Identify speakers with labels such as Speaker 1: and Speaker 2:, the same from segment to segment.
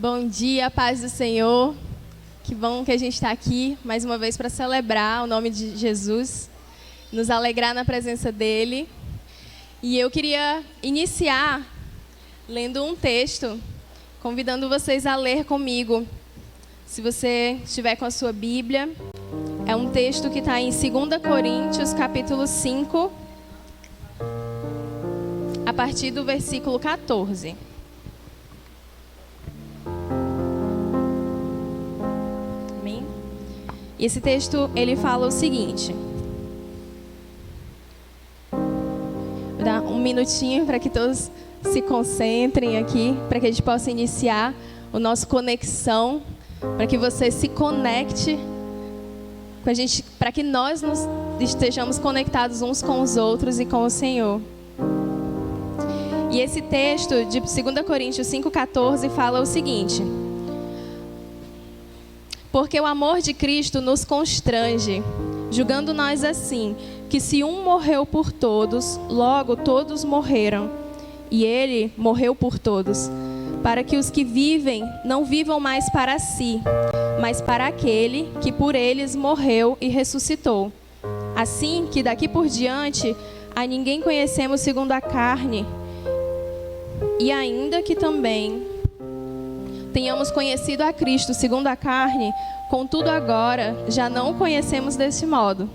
Speaker 1: Bom dia, paz do Senhor. Que bom que a gente está aqui mais uma vez para celebrar o nome de Jesus, nos alegrar na presença dEle. E eu queria iniciar lendo um texto, convidando vocês a ler comigo. Se você estiver com a sua Bíblia, é um texto que está em 2 Coríntios, capítulo 5, a partir do versículo 14. E esse texto, ele fala o seguinte. Vou dar um minutinho para que todos se concentrem aqui, para que a gente possa iniciar o nosso conexão, para que você se conecte com a gente, para que nós estejamos conectados uns com os outros e com o Senhor. E esse texto de 2 Coríntios 5,14 fala o seguinte: porque o amor de Cristo nos constrange, julgando nós assim, que se um morreu por todos, logo todos morreram. E ele morreu por todos, para que os que vivem não vivam mais para si, mas para aquele que por eles morreu e ressuscitou. Assim que daqui por diante a ninguém conhecemos segundo a carne, e ainda que também tenhamos conhecido a Cristo segundo a carne, contudo agora já não o conhecemos desse modo.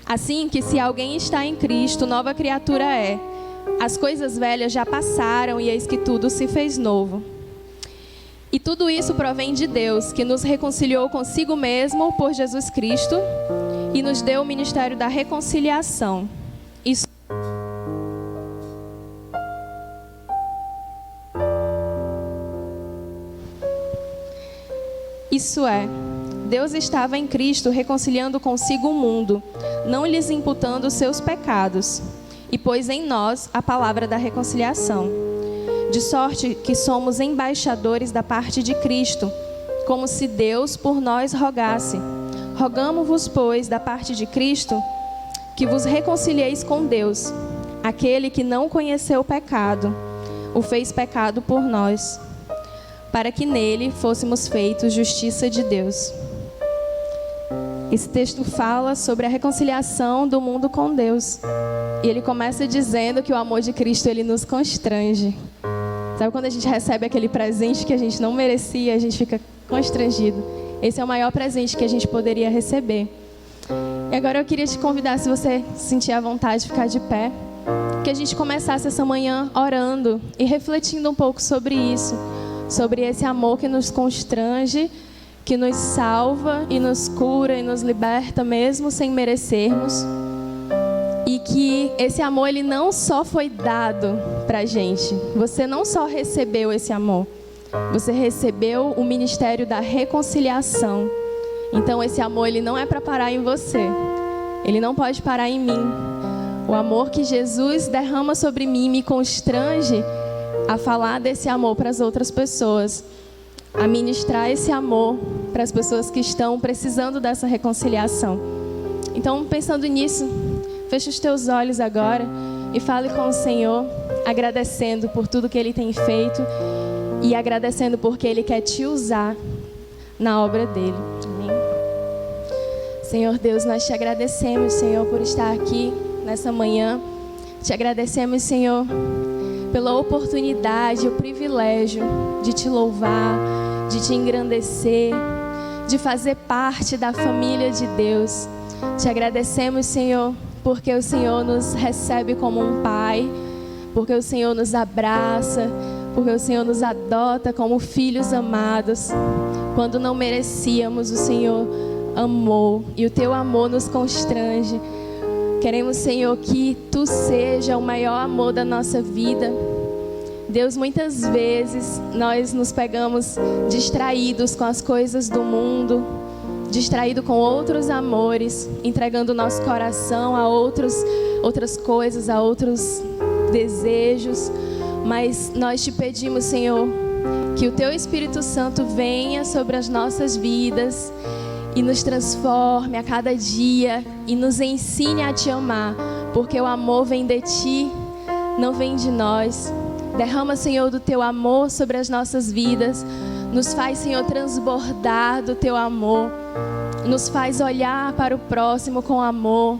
Speaker 1: Assim que se alguém está em Cristo, nova criatura é. As coisas velhas já passaram e eis que tudo se fez novo. E tudo isso provém de Deus, que nos reconciliou consigo mesmo por Jesus Cristo e nos deu o ministério da reconciliação. Isso é, Deus estava em Cristo reconciliando consigo o mundo, não lhes imputando os seus pecados, e pôs em nós a palavra da reconciliação. De sorte que somos embaixadores da parte de Cristo, como se Deus por nós rogasse. Rogamo-vos, pois, da parte de Cristo, que vos reconcilieis com Deus. Aquele que não conheceu o pecado, o fez pecado por nós, para que nele fôssemos feitos justiça de Deus. Esse texto fala sobre a reconciliação do mundo com Deus. E ele começa dizendo que o amor de Cristo, ele nos constrange. Sabe quando a gente recebe aquele presente que a gente não merecia, a gente fica constrangido? Esse é o maior presente que a gente poderia receber. E agora eu queria te convidar, se você sentir a vontade de ficar de pé, que a gente começasse essa manhã orando e refletindo um pouco sobre isso. Sobre esse amor que nos constrange, que nos salva e nos cura e nos liberta mesmo sem merecermos. E que esse amor, ele não só foi dado pra gente. Você não só recebeu esse amor, você recebeu o ministério da reconciliação. Então esse amor, ele não é para parar em você. Ele não pode parar em mim. O amor que Jesus derrama sobre mim me constrange a falar desse amor para as outras pessoas, a ministrar esse amor para as pessoas que estão precisando dessa reconciliação. Então, pensando nisso, fecha os teus olhos agora e fale com o Senhor, agradecendo por tudo que Ele tem feito e agradecendo porque Ele quer te usar na obra dEle. Amém? Senhor Deus, nós te agradecemos, Senhor, por estar aqui nessa manhã. Te agradecemos, Senhor, pela oportunidade, o privilégio de te louvar, de te engrandecer, de fazer parte da família de Deus. Te agradecemos, Senhor, porque o Senhor nos recebe como um pai, porque o Senhor nos abraça, porque o Senhor nos adota como filhos amados. Quando não merecíamos, o Senhor amou e o teu amor nos constrange. Queremos, Senhor, que Tu seja o maior amor da nossa vida. Deus, muitas vezes nós nos pegamos distraídos com as coisas do mundo, distraído com outros amores, entregando o nosso coração a outras coisas, a outros desejos. Mas nós te pedimos, Senhor, que o Teu Espírito Santo venha sobre as nossas vidas e nos transforme a cada dia e nos ensine a te amar, porque o amor vem de Ti, não vem de nós. Derrama, Senhor, do Teu amor sobre as nossas vidas, Nos faz, Senhor, transbordar do Teu amor. Nos faz olhar para o próximo com amor.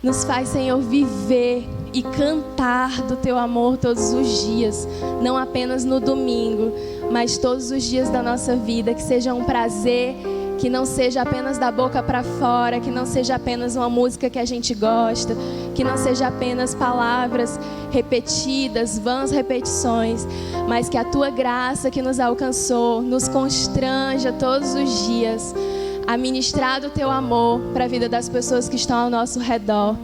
Speaker 1: Nos faz, Senhor, viver e cantar do Teu amor todos os dias. Não apenas no domingo, mas todos os dias da nossa vida. Que seja um prazer, que não seja apenas da boca para fora, que não seja apenas uma música que a gente gosta, que não seja apenas palavras repetidas, vãs repetições, mas que a Tua graça que nos alcançou nos constranja todos os dias a ministrar do Teu amor para a vida das pessoas que estão ao nosso redor.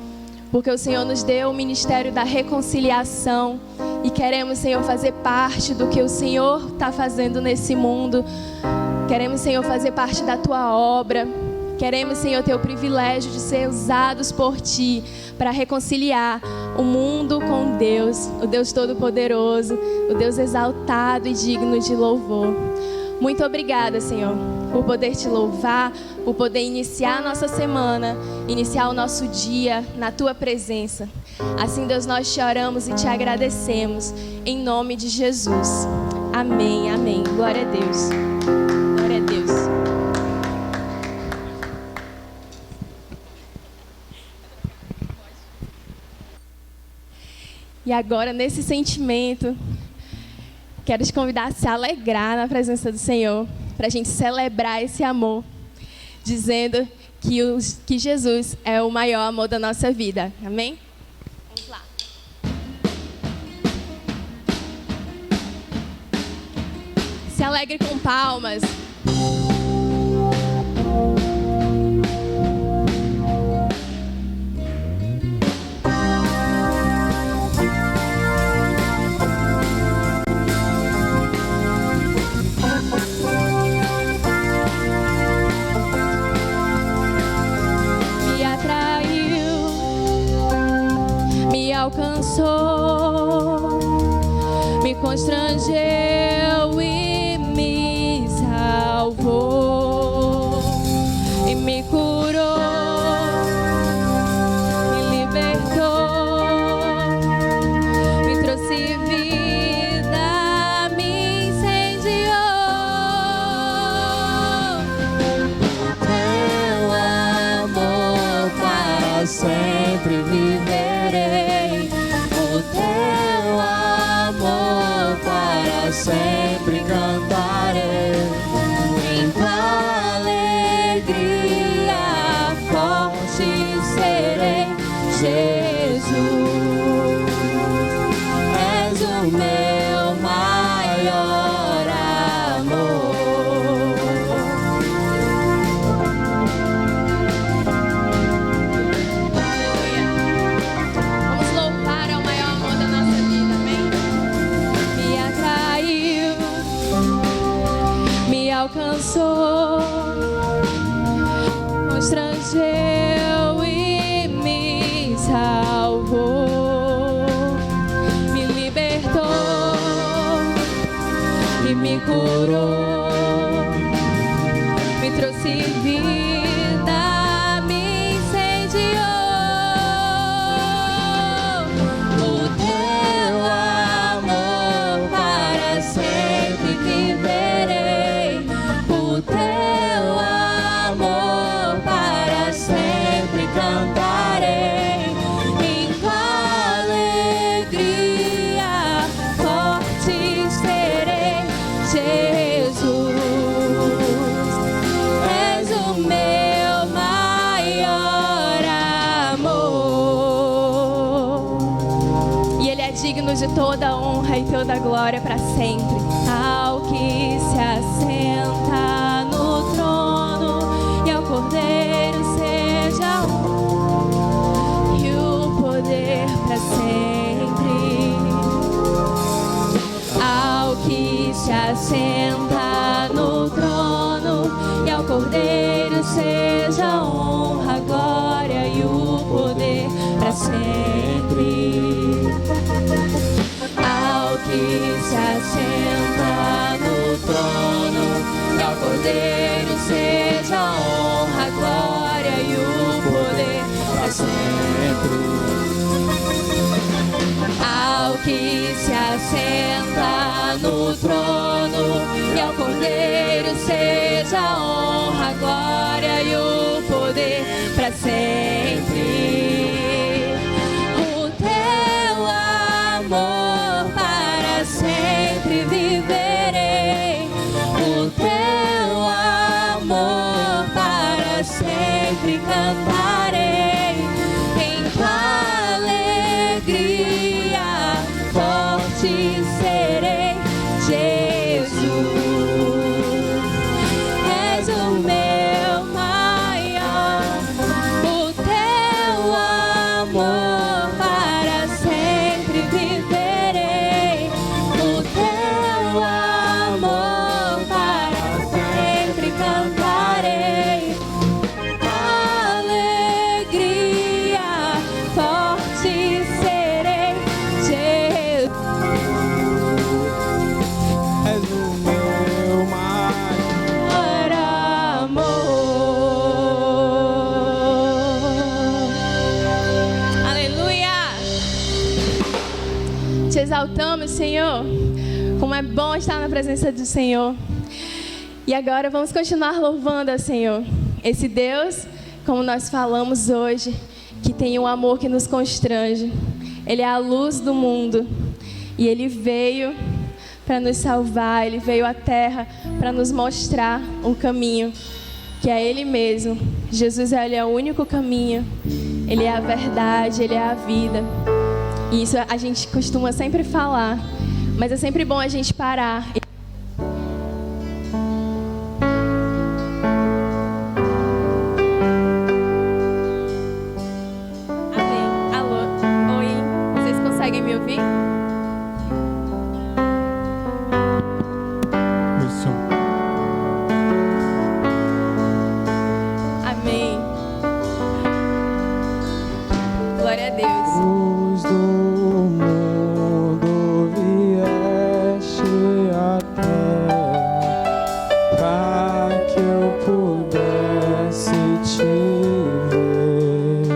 Speaker 1: Porque o Senhor nos deu o ministério da reconciliação e queremos, Senhor, fazer parte do que o Senhor está fazendo nesse mundo. Queremos, Senhor, fazer parte da Tua obra. Queremos, Senhor, ter o privilégio de ser usados por Ti para reconciliar o mundo com Deus, o Deus Todo-Poderoso, o Deus exaltado e digno de louvor. Muito obrigada, Senhor, por poder Te louvar, por poder iniciar a nossa semana, iniciar o nosso dia na Tua presença. Assim, Deus, nós te oramos e Te agradecemos, em nome de Jesus. Amém, amém. Glória a Deus. Glória a Deus. E agora, nesse sentimento, quero te convidar a se alegrar na presença do Senhor, para a gente celebrar esse amor, dizendo que Jesus é o maior amor da nossa vida. Amém? Vamos lá. Se alegre com palmas. Alcançou, me constrangeu e me salvou, e me curou, me libertou, me trouxe vida, me incendiou.
Speaker 2: Teu amor para sempre viverei. Teu amor para sempre cantarei, em tua alegria forte serei. Jesus, és o meu maior amor.
Speaker 1: Vamos louvar ao maior amor da nossa vida, amém? Me atraiu, me alcançou, constrangeu e me salvou, me libertou e me curou, me trouxe vida, me incendiou.
Speaker 2: O teu amor para sempre viverei. O teu amor para sempre cantarei, em tua alegria forte serei. Jesus, és o meu maior amor.
Speaker 1: E Ele é digno de toda honra e toda glória para sempre. Ao que se assenta no trono e ao Cordeiro seja a honra e o poder para sempre. Ao que se assenta no trono e ao Cordeiro seja a honra, a glória e o poder para sempre. Ao que se assenta no trono e ao Cordeiro seja a honra, a glória e o poder para sempre. Ao que se assenta no trono e ao Cordeiro
Speaker 2: Cordeiro seja a honra, a glória e o poder para sempre. O teu amor para sempre viverei. O teu amor para sempre cantarei. Em tua alegria forte serei. Jesus, és o meu maior. O teu amor para sempre viverei. O teu amor para sempre cantarei. Alegria forte serei. Jesus,
Speaker 3: És o meu maior
Speaker 2: amor.
Speaker 1: Aleluia! Te exaltamos, Senhor. Como é bom estar na presença do Senhor. E agora vamos continuar louvando ao Senhor. Esse Deus, como nós falamos hoje, que tem um amor que nos constrange. Ele é a luz do mundo. E Ele veio para nos salvar. Ele veio à terra para nos mostrar um caminho, que é Ele mesmo. Jesus, Ele é o único caminho. Ele é a verdade, Ele é a vida. E isso a gente costuma sempre falar. Mas é sempre bom a gente parar. Amém. Alô? Oi? Vocês conseguem me ouvir?
Speaker 3: Isso.
Speaker 1: Amém. Glória a Deus.
Speaker 3: Luz do mundo vieste à terra para que eu pudesse te ver.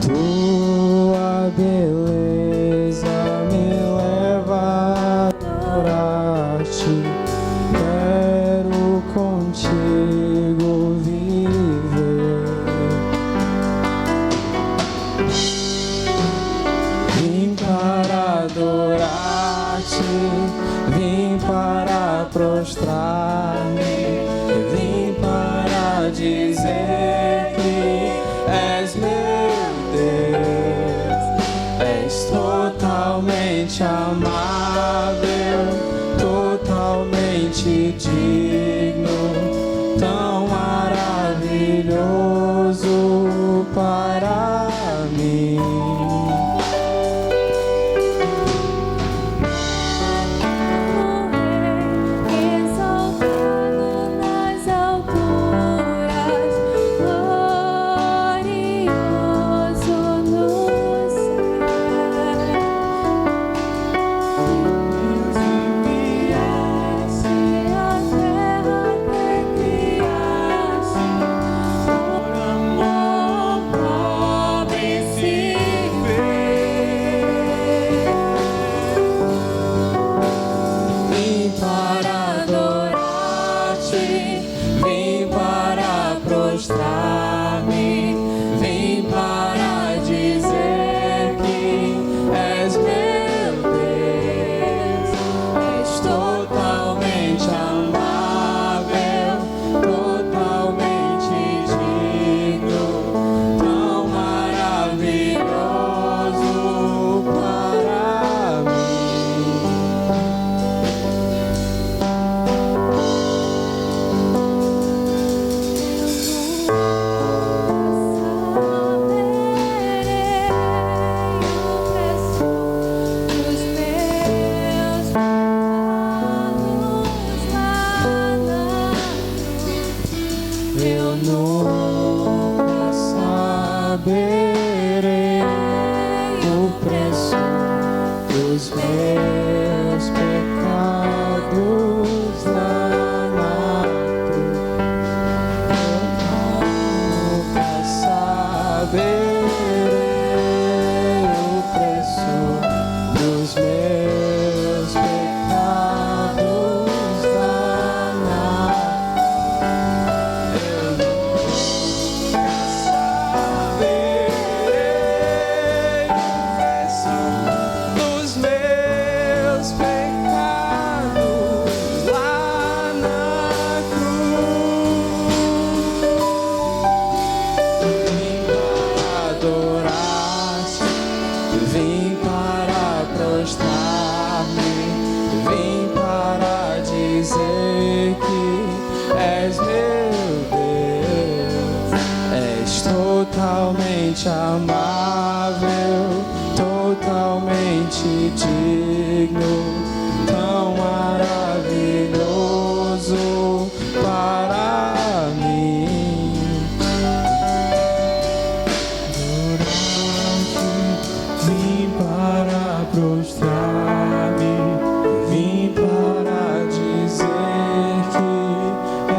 Speaker 3: Tua beleza me leva a adorar-te. Quero contigo viver. Vim para adorar-te, vim para prostrar-me, vim para dizer que és meu Deus. És totalmente amável, totalmente digno, tão maravilhoso para mim.
Speaker 2: Exaltado nas alturas, glorioso no céu. Viesse a terra que criasse, por amor pobre se
Speaker 3: Vim para adorar-te, vim para prostrar-me, vim para dizer que és meu Deus. És totalmente amável, totalmente digno, tão maravilhoso para mim. Eu nunca saberei o preço dos meus pecados lá na cruz. Eu nunca saberei o preço dos meus pecados totalmente amável, totalmente digno, tão maravilhoso para mim. Vim para prostrar-me, vim para dizer que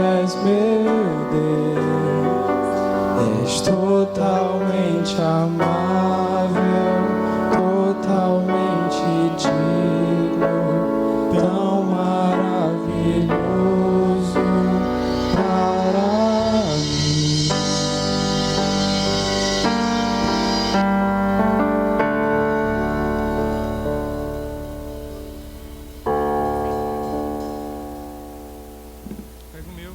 Speaker 3: és meu Deus, és totalmente amável, totalmente digno, tão maravilhoso para mim.
Speaker 4: Pega o meu.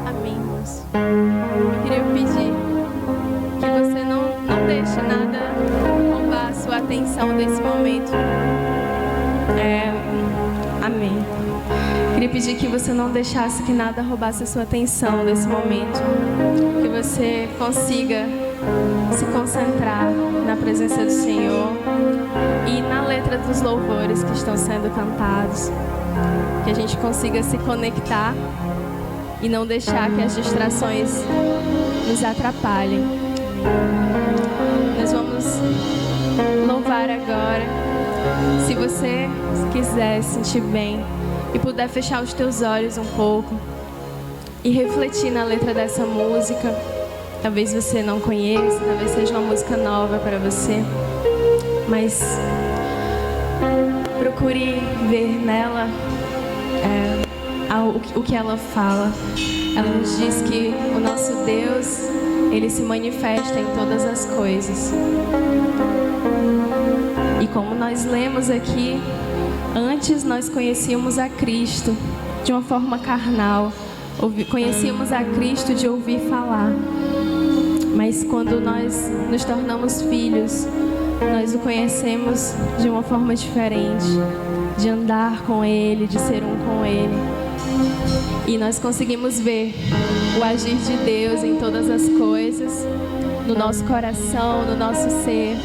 Speaker 1: Amém, irmãos. Eu queria pedir que você não deixe nada roubar a sua atenção desse momento. Amém. Queria pedir que você não deixasse que nada roubasse a sua atenção desse momento. Que você consiga se concentrar na presença do Senhor e na letra dos louvores que estão sendo cantados. Que a gente consiga se conectar e não deixar que as distrações nos atrapalhem. Nós vamos louvar agora. Se você quiser sentir bem e puder fechar os teus olhos um pouco e refletir na letra dessa música. Talvez você não conheça, talvez seja uma música nova para você, mas procure ver nela o que ela fala. Ela nos diz que o nosso Deus, Ele se manifesta em todas as coisas. E como nós lemos aqui, antes nós conhecíamos a Cristo de uma forma carnal, conhecíamos a Cristo de ouvir falar. Mas quando nós nos tornamos filhos, nós o conhecemos de uma forma diferente, de andar com Ele, de ser um com Ele. E nós conseguimos ver o agir de Deus em todas as coisas, no nosso coração, no nosso ser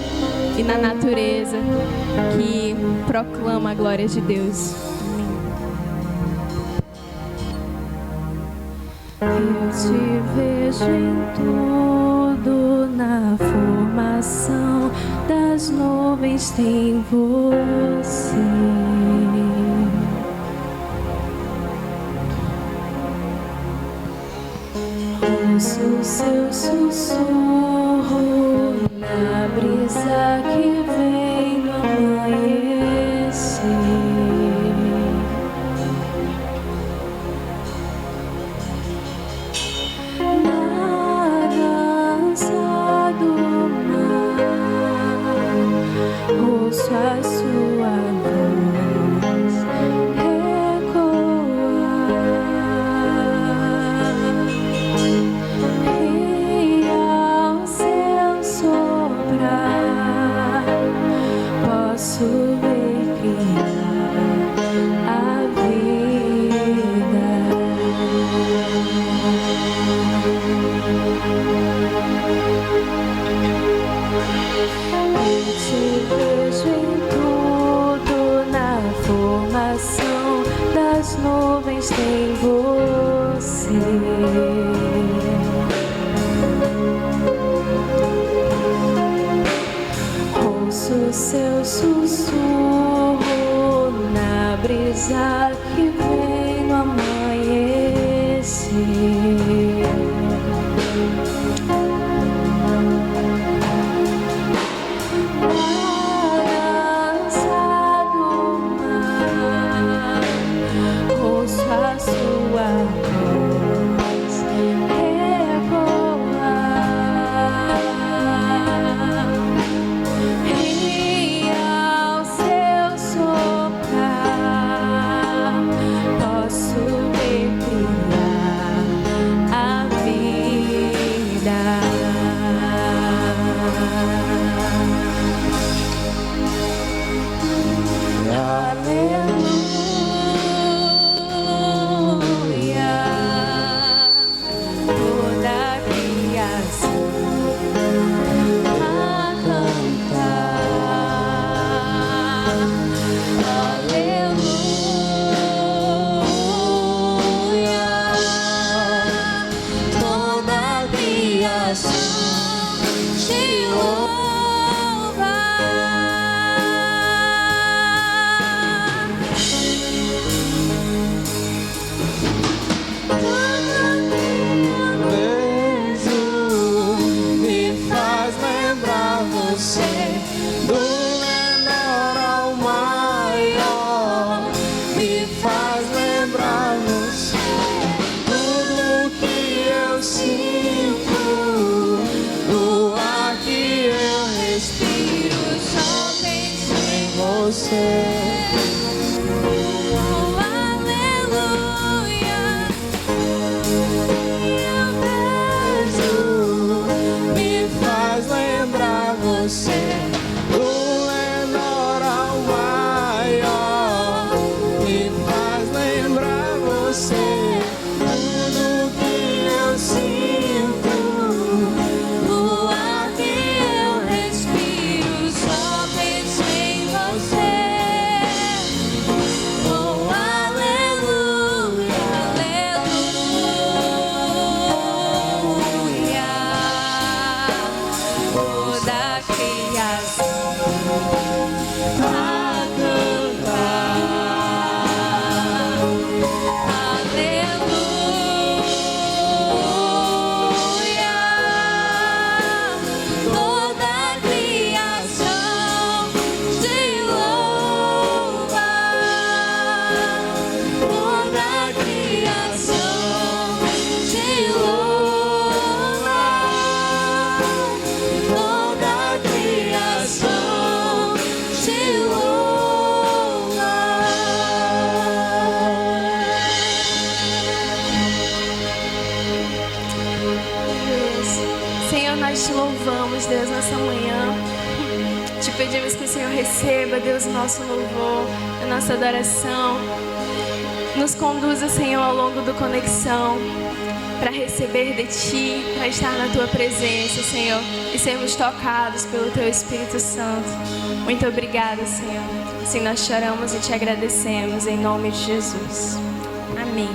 Speaker 1: e na natureza que proclama a glória de Deus.
Speaker 2: Eu te vejo em tudo, na formação das nuvens tem você. Ouço o seu sussurro na brisa que vem do amanhecer. Ouço a sua voz ecoar, e ao seu soprar posso ver criar a vida. Eu te vejo em tudo, na formação das nuvens tem você. Ouço o seu sussurro na brisa que vem no amanhecer. Ouço a sua voz ecoar, e ao seu soprar te louva.
Speaker 1: Deus, nessa manhã, te pedimos que o Senhor receba, Deus, o nosso louvor, a nossa adoração. Nos conduza, Senhor, ao longo do Conexão, para receber de Ti, para estar na Tua presença, Senhor, e sermos tocados pelo Teu Espírito Santo. Muito obrigada, Senhor. Assim nós choramos e Te agradecemos, em nome de Jesus. Amém.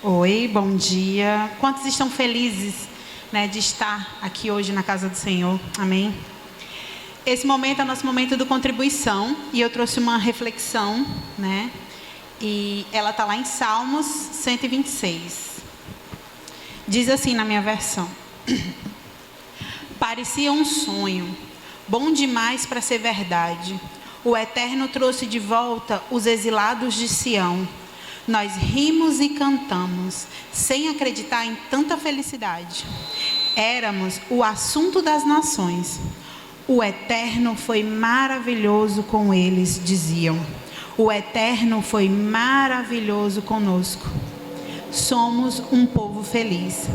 Speaker 4: Oi, bom dia. Quantos estão felizes, né, de estar aqui hoje na casa do Senhor? Amém? Esse momento é o nosso momento de contribuição e eu trouxe uma reflexão, né? E ela está lá em Salmos 126. Diz assim na minha versão: parecia um sonho, bom demais para ser verdade. O Eterno trouxe de volta os exilados de Sião. Nós rimos e cantamos, sem acreditar em tanta felicidade. Éramos o assunto das nações. O Eterno foi maravilhoso com eles, diziam. O Eterno foi maravilhoso conosco. Somos um povo feliz.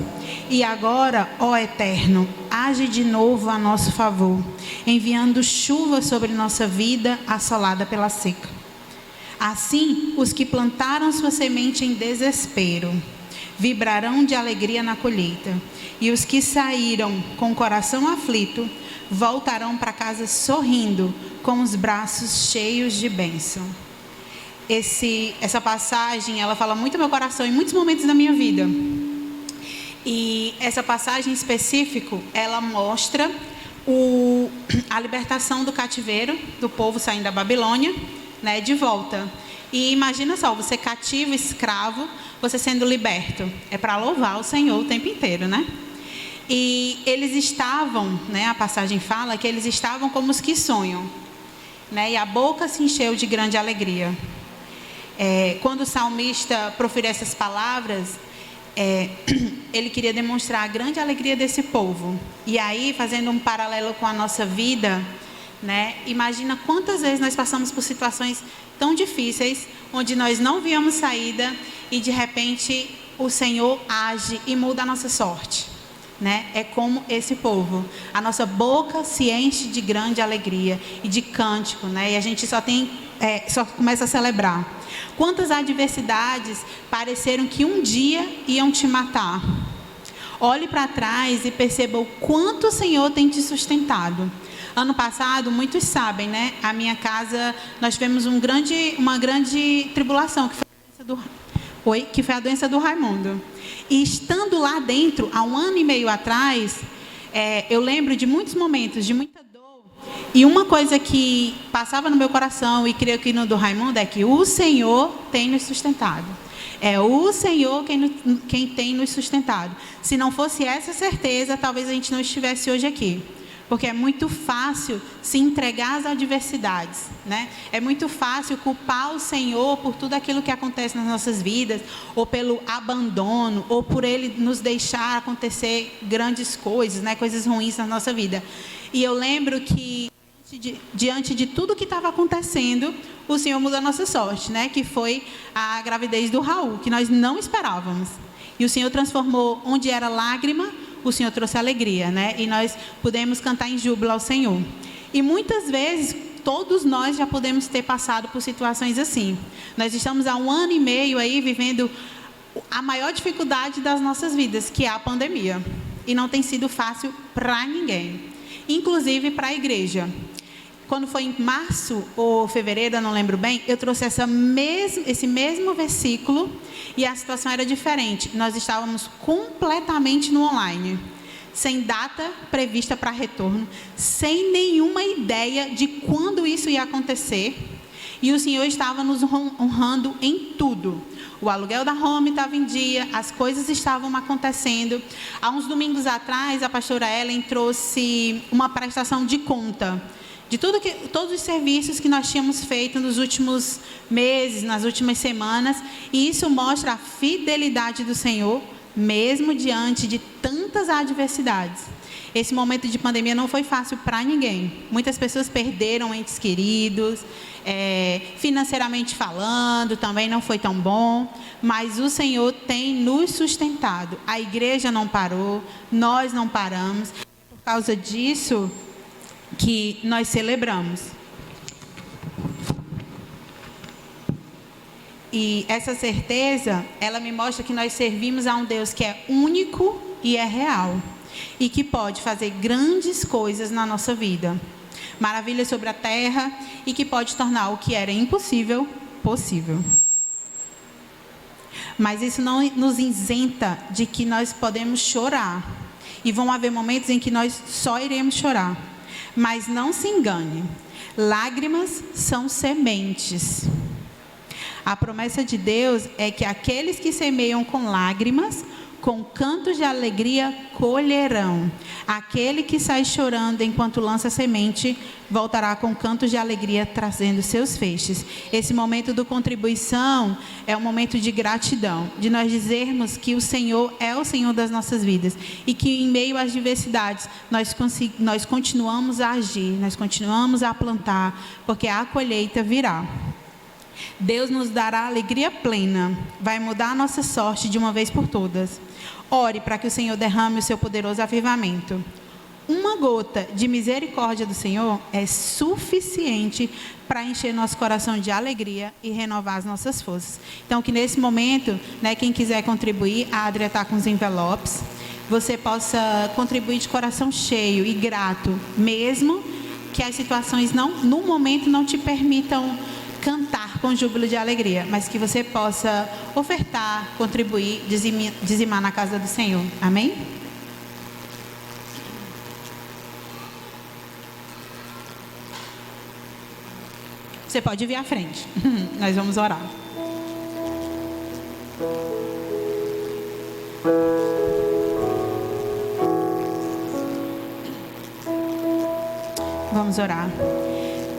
Speaker 4: E agora, ó Eterno, age de novo a nosso favor, enviando chuva sobre nossa vida assolada pela seca. Assim, os que plantaram sua semente em desespero vibrarão de alegria na colheita, e os que saíram com o coração aflito voltarão para casa sorrindo, com os braços cheios de bênção. Essa passagem, ela fala muito ao meu coração em muitos momentos da minha vida. E essa passagem em específico, ela mostra a libertação do cativeiro, do povo saindo da Babilônia, né, de volta. E imagina só, você cativo, escravo, você sendo liberto. É para louvar o Senhor o tempo inteiro, né? E eles estavam, né, a passagem fala que eles estavam como os que sonham, né? E a boca se encheu de grande alegria. Quando o salmista proferiu essas palavras, ele queria demonstrar a grande alegria desse povo. E aí, fazendo um paralelo com a nossa vida, né? Imagina quantas vezes nós passamos por situações tão difíceis, onde nós não víamos saída e de repente o Senhor age e muda a nossa sorte, né, é como esse povo. A nossa boca se enche de grande alegria e de cântico, né, e a gente só começa a celebrar. Quantas adversidades pareceram que um dia iam te matar? Olhe para trás e perceba o quanto o Senhor tem te sustentado. Ano passado, muitos sabem, né, a minha casa, nós tivemos uma grande tribulação, que foi a doença do Raimundo. E estando lá dentro, há 1 ano e meio atrás, eu lembro de muitos momentos, de muita dor. E uma coisa que passava no meu coração, e creio que no do Raimundo, é que o Senhor tem nos sustentado. É o Senhor quem tem nos sustentado. Se não fosse essa certeza, talvez a gente não estivesse hoje aqui. Porque é muito fácil se entregar às adversidades, né? É muito fácil culpar o Senhor por tudo aquilo que acontece nas nossas vidas, ou pelo abandono, ou por Ele nos deixar acontecer grandes coisas, né? Coisas ruins na nossa vida. E eu lembro que, diante de tudo que estava acontecendo, o Senhor mudou a nossa sorte, né? Que foi a gravidez do Raul, que nós não esperávamos. E o Senhor transformou onde era lágrima, o Senhor trouxe alegria, né? E nós pudemos cantar em júbilo ao Senhor. E muitas vezes, todos nós já podemos ter passado por situações assim. Nós estamos há 1 ano e meio aí vivendo a maior dificuldade das nossas vidas, que é a pandemia. E não tem sido fácil para ninguém, inclusive para a igreja. Quando foi em março ou fevereiro, eu não lembro bem, eu trouxe esse mesmo versículo e a situação era diferente. Nós estávamos completamente no online, sem data prevista para retorno, sem nenhuma ideia de quando isso ia acontecer. E o Senhor estava nos honrando em tudo. O aluguel da home estava em dia, as coisas estavam acontecendo. Há uns domingos atrás, a pastora Ellen trouxe uma prestação de conta de todos os serviços que nós tínhamos feito nos últimos meses, nas últimas semanas, e isso mostra a fidelidade do Senhor, mesmo diante de tantas adversidades. Esse momento de pandemia não foi fácil para ninguém. Muitas pessoas perderam entes queridos, financeiramente falando, também não foi tão bom, mas o Senhor tem nos sustentado. A igreja não parou, nós não paramos. Por causa disso que nós celebramos. E essa certeza, ela me mostra que nós servimos a um Deus que é único e é real. E que pode fazer grandes coisas na nossa vida. Maravilhas sobre a terra e que pode tornar o que era impossível, possível. Mas isso não nos isenta de que nós podemos chorar. E vão haver momentos em que nós só iremos chorar. Mas não se engane, lágrimas são sementes. A promessa de Deus é que aqueles que semeiam com lágrimas, com cantos de alegria colherão. Aquele que sai chorando enquanto lança semente, voltará com cantos de alegria trazendo seus feixes. Esse momento de contribuição é um momento de gratidão, de nós dizermos que o Senhor é o Senhor das nossas vidas e que em meio às diversidades nós continuamos a agir, nós continuamos a plantar, porque a colheita virá. Deus nos dará alegria plena, vai mudar a nossa sorte de uma vez por todas. Ore para que o Senhor derrame o seu poderoso avivamento. Uma gota de misericórdia do Senhor é suficiente para encher nosso coração de alegria e renovar as nossas forças. Então, que nesse momento, né, quem quiser contribuir, a Adria está com os envelopes, você possa contribuir de coração cheio e grato, mesmo que as situações no momento não te permitam cantar com júbilo de alegria, mas que você possa ofertar, contribuir, dizimar na casa do Senhor. Amém? Você pode vir à frente. Nós vamos orar. Vamos orar.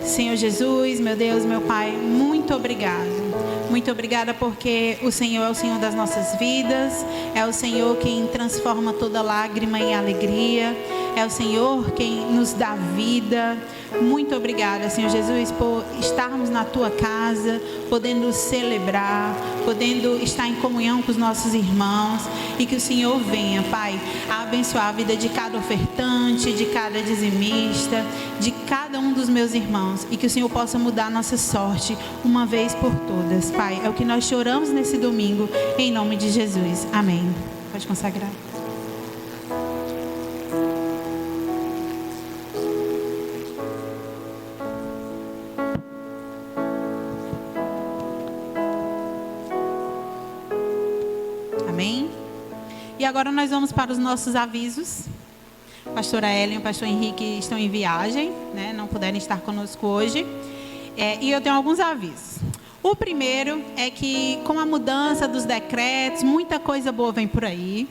Speaker 4: Senhor Jesus, meu Deus, meu Pai, muito obrigado. Muito obrigada porque o Senhor é o Senhor das nossas vidas, é o Senhor quem transforma toda lágrima em alegria, é o Senhor quem nos dá vida. Muito obrigada, Senhor Jesus, por estarmos na Tua casa, podendo celebrar, podendo estar em comunhão com os nossos irmãos, e que o Senhor venha, Pai, a abençoar a vida de cada ofertante, de cada dizimista, de cada um dos meus irmãos, e que o Senhor possa mudar a nossa sorte uma vez por todas, Pai. É o que nós choramos nesse domingo, em nome de Jesus. Amém. Pode consagrar. Amém? E agora nós vamos para os nossos avisos. A pastora Ellen e o pastor Henrique estão em viagem, né? Não puderam estar conosco hoje. E eu tenho alguns avisos. O primeiro é que, com a mudança dos decretos, muita coisa boa vem por aí.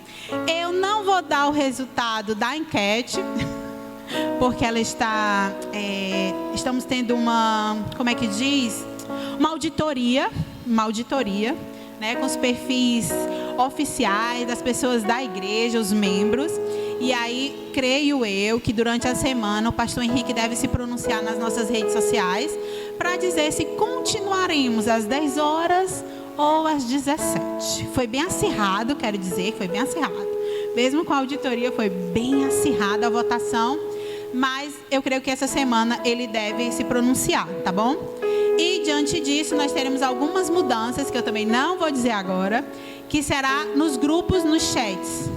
Speaker 4: Eu não vou dar o resultado da enquete, porque ela está... estamos tendo uma... Como é que diz? Uma auditoria, né, com os perfis oficiais das pessoas da igreja, os membros. E aí, creio eu que durante a semana o pastor Henrique deve se pronunciar nas nossas redes sociais para dizer se continuaremos às 10 horas ou às 17. Foi bem acirrado, quero dizer, foi bem acirrado. Mesmo com a auditoria, foi bem acirrada a votação. Mas eu creio que essa semana ele deve se pronunciar, tá bom? E diante disso, nós teremos algumas mudanças, que eu também não vou dizer agora, que será nos grupos, nos chats.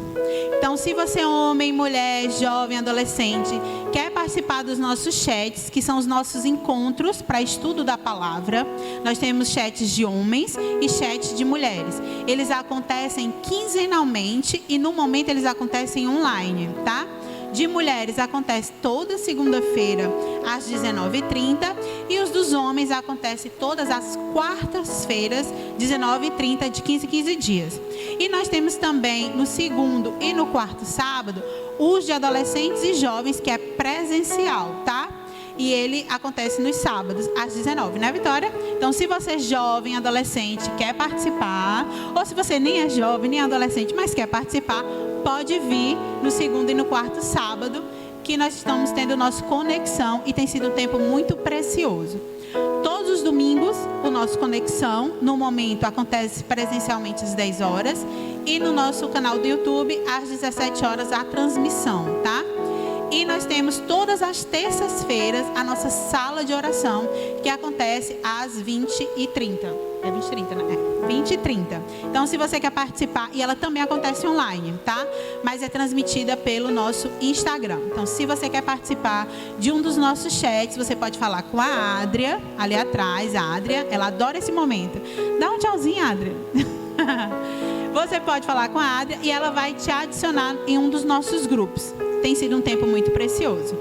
Speaker 4: Então, se você é homem, mulher, jovem, adolescente, quer participar dos nossos chats, que são os nossos encontros para estudo da palavra, nós temos chats de homens e chats de mulheres. Eles acontecem quinzenalmente e no momento eles acontecem online, tá? De mulheres acontece toda segunda-feira às 19h30 e os dos homens acontece todas as quartas-feiras, 19h30, de 15 em 15 dias. E nós temos também no segundo e no quarto sábado os de adolescentes e jovens, que é presencial, tá? E ele acontece nos sábados, às 19h, né, Vitória? Então, se você é jovem, adolescente, quer participar, ou se você nem é jovem, nem adolescente, mas quer participar, pode vir no segundo e no quarto sábado, que nós estamos tendo nossa conexão e tem sido um tempo muito precioso. Todos os domingos, o nosso conexão, no momento, acontece presencialmente às 10 horas e no nosso canal do YouTube, às 17 horas, a transmissão, tá? E nós temos todas as terças-feiras a nossa sala de oração, que acontece às 20h30. É 20h30, né? 20h30. Então, se você quer participar, e ela também acontece online, tá? Mas é transmitida pelo nosso Instagram. Então, se você quer participar de um dos nossos chats, você pode falar com a Adria, ali atrás, a Adria. Ela adora esse momento. Dá um tchauzinho, Adria. Você pode falar com a Adria e ela vai te adicionar em um dos nossos grupos. Tem sido um tempo muito precioso.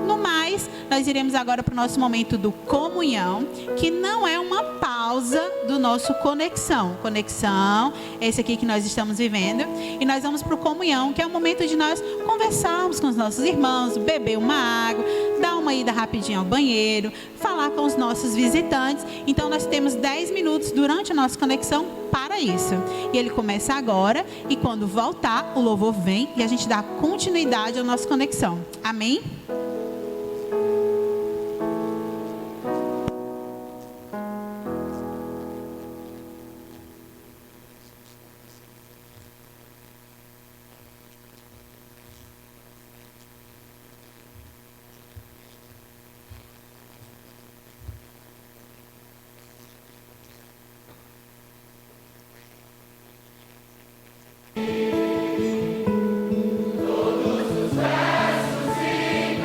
Speaker 4: No mais, nós iremos agora para o nosso momento do comunhão, que não é uma pausa do nosso conexão. Conexão, esse aqui que nós estamos vivendo. E nós vamos para o comunhão, que é o momento de nós conversarmos com os nossos irmãos, beber uma água, dar uma ida rapidinho ao banheiro, falar com os nossos visitantes. Então, nós temos 10 minutos durante a nossa conexão para isso. E ele começa agora, e quando voltar, o louvor vem e a gente dá continuidade à nossa conexão. Amém?
Speaker 2: Todos os versos e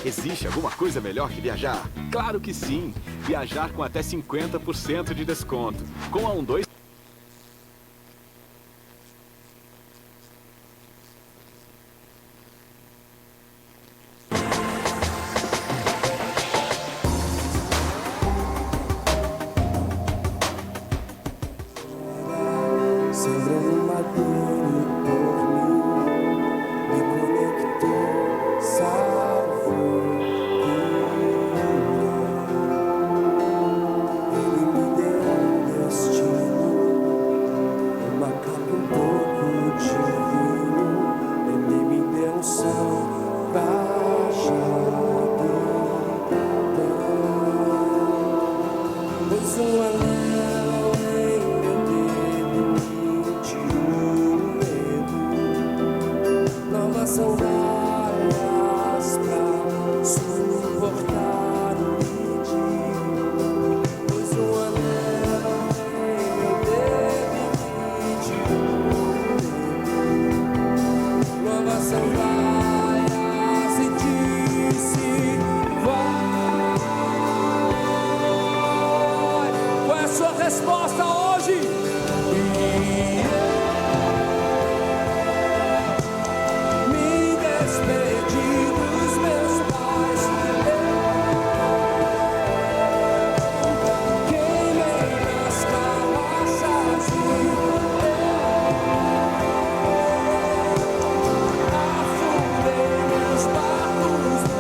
Speaker 5: Existe alguma coisa melhor que viajar? Claro que sim! Viajar com até 50% de desconto. Com a 12...
Speaker 6: Resposta hoje. Me despedi dos meus pais. Queimei nas carroças e afundei meus barcos no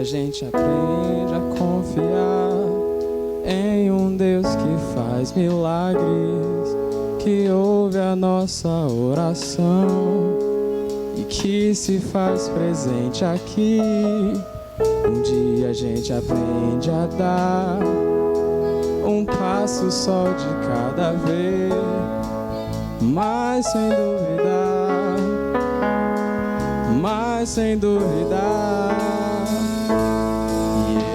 Speaker 3: A gente aprende a confiar em um Deus que faz milagres, que ouve a nossa oração e que se faz presente aqui. Um dia a gente aprende a dar um passo só de cada vez, mas sem duvidar,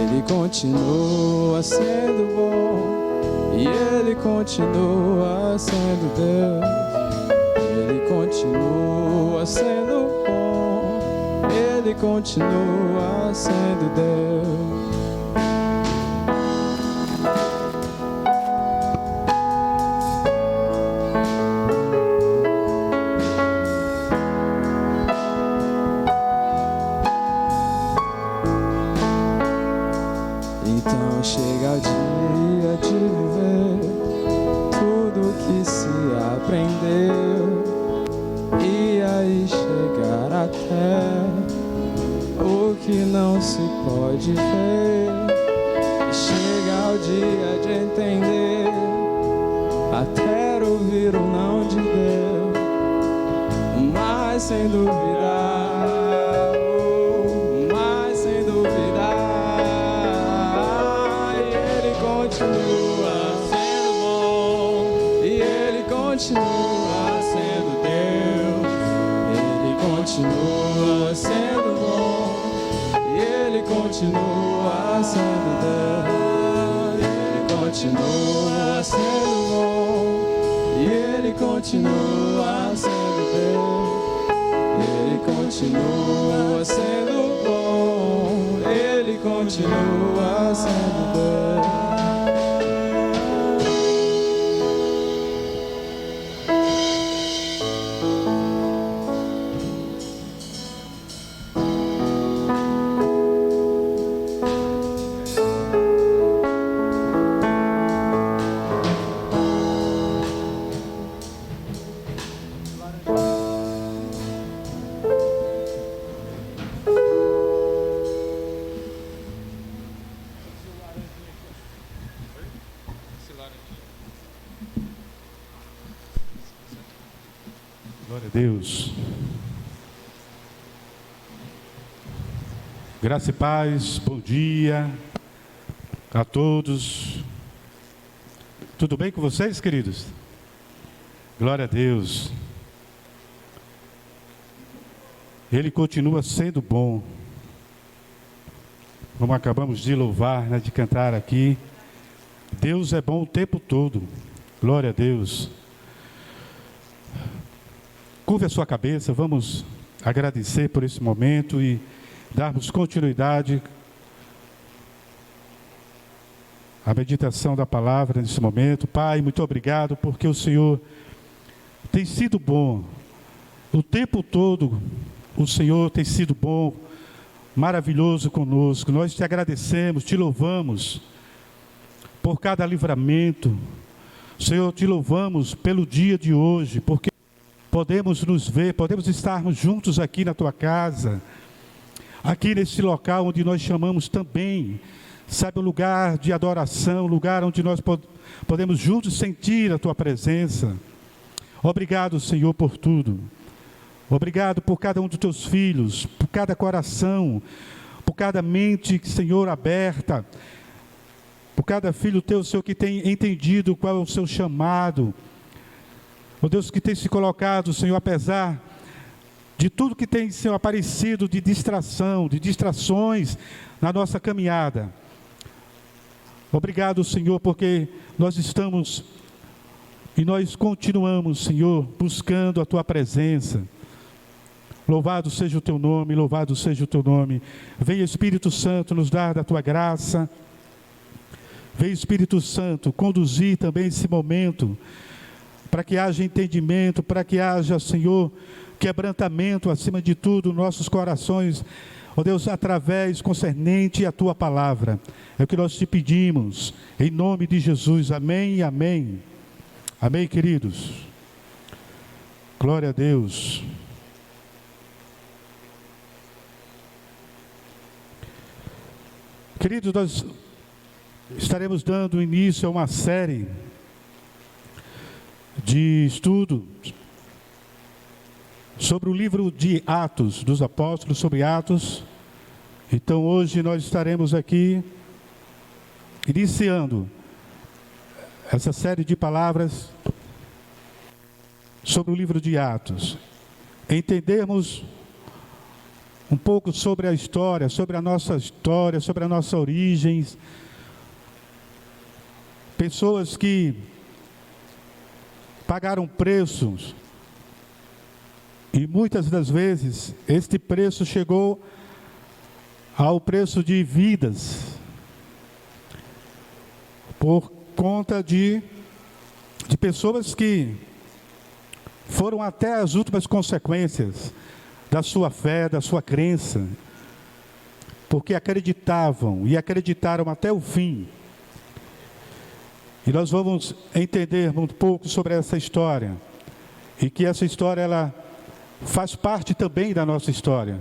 Speaker 3: Ele continua sendo bom, e Ele continua sendo Deus. Ele continua sendo bom, Ele continua sendo Deus. Então chega o dia dia de viver tudo que se aprendeu e aí chegar até o que não se pode ver. Chega o dia de entender, até ouvir o não de Deus, mas sem duvidar, mas sem duvidar. E Ele continua sendo bom, e Ele continua sendo Deus. Ele continua sendo bom, e Ele continua sendo Deus. Ele continua sendo bom, e Ele continua sendo Deus. Ele continua sendo bom, Ele continua sendo Deus.
Speaker 7: Glória a Deus. Graça e paz, bom dia a todos. Tudo bem com vocês, queridos? Glória a Deus. Ele continua sendo bom. Como acabamos de louvar, de cantar aqui. Deus é bom o tempo todo. Glória a Deus. Curve a sua cabeça, vamos agradecer por esse momento e darmos continuidade à meditação da palavra nesse momento. Pai, muito obrigado porque o Senhor tem sido bom. O tempo todo o Senhor tem sido bom, maravilhoso conosco. Nós te agradecemos, te louvamos por cada livramento. Senhor, te louvamos pelo dia de hoje, porque podemos nos ver, podemos estarmos juntos aqui na tua casa, aqui nesse local onde nós chamamos também, sabe, o lugar de adoração, lugar onde nós podemos juntos sentir a tua presença. Obrigado, Senhor, por tudo. Obrigado por cada um dos teus filhos, por cada coração, por cada mente, Senhor, aberta, por cada filho teu, Senhor, que tem entendido qual é o seu chamado. Ó Deus, que tem se colocado, Senhor, apesar de tudo que tem, Senhor, aparecido de distração, de distrações na nossa caminhada. Obrigado, Senhor, porque nós estamos e nós continuamos, Senhor, buscando a tua presença. Louvado seja o teu nome, louvado seja o teu nome. Vem, Espírito Santo, nos dar da tua graça. Vem, Espírito Santo, conduzir também esse momento, para que haja entendimento, para que haja, Senhor, quebrantamento acima de tudo, nossos corações, ó Deus, através concernente à tua palavra. É o que nós te pedimos, em nome de Jesus. Amém e amém. Amém, queridos. Glória a Deus. Queridos, nós estaremos dando início a uma série de estudo sobre o livro de Atos, dos Apóstolos, sobre Atos. Então hoje nós estaremos aqui iniciando essa série de palavras sobre o livro de Atos. Entendermos um pouco sobre a história, sobre a nossa origem. Pessoas que pagaram preços, e muitas das vezes este preço chegou ao preço de vidas, por conta de pessoas que foram até as últimas consequências da sua fé, da sua crença, porque acreditavam e acreditaram até o fim E nós vamos entender um pouco sobre essa história. E que essa história, ela faz parte também da nossa história.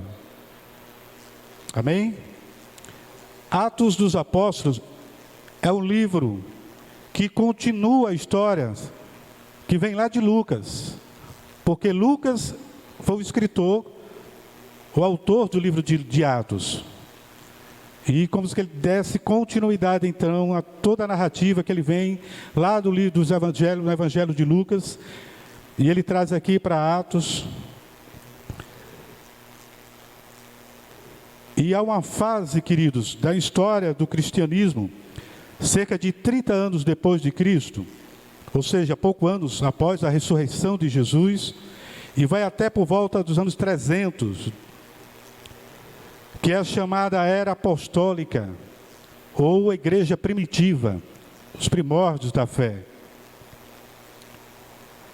Speaker 7: Amém? Atos dos Apóstolos é um livro que continua a história que vem lá de Lucas. Porque Lucas foi o escritor, o autor do livro de Atos. E como se ele desse continuidade, então, a toda a narrativa que ele vem lá do livro dos Evangelhos, no Evangelho de Lucas, e ele traz aqui para Atos. E há uma fase, queridos, da história do cristianismo, cerca de 30 anos depois de Cristo, ou seja, poucos anos após a ressurreição de Jesus, e vai até por volta dos anos 300, que é a chamada Era Apostólica, ou Igreja Primitiva, os primórdios da fé.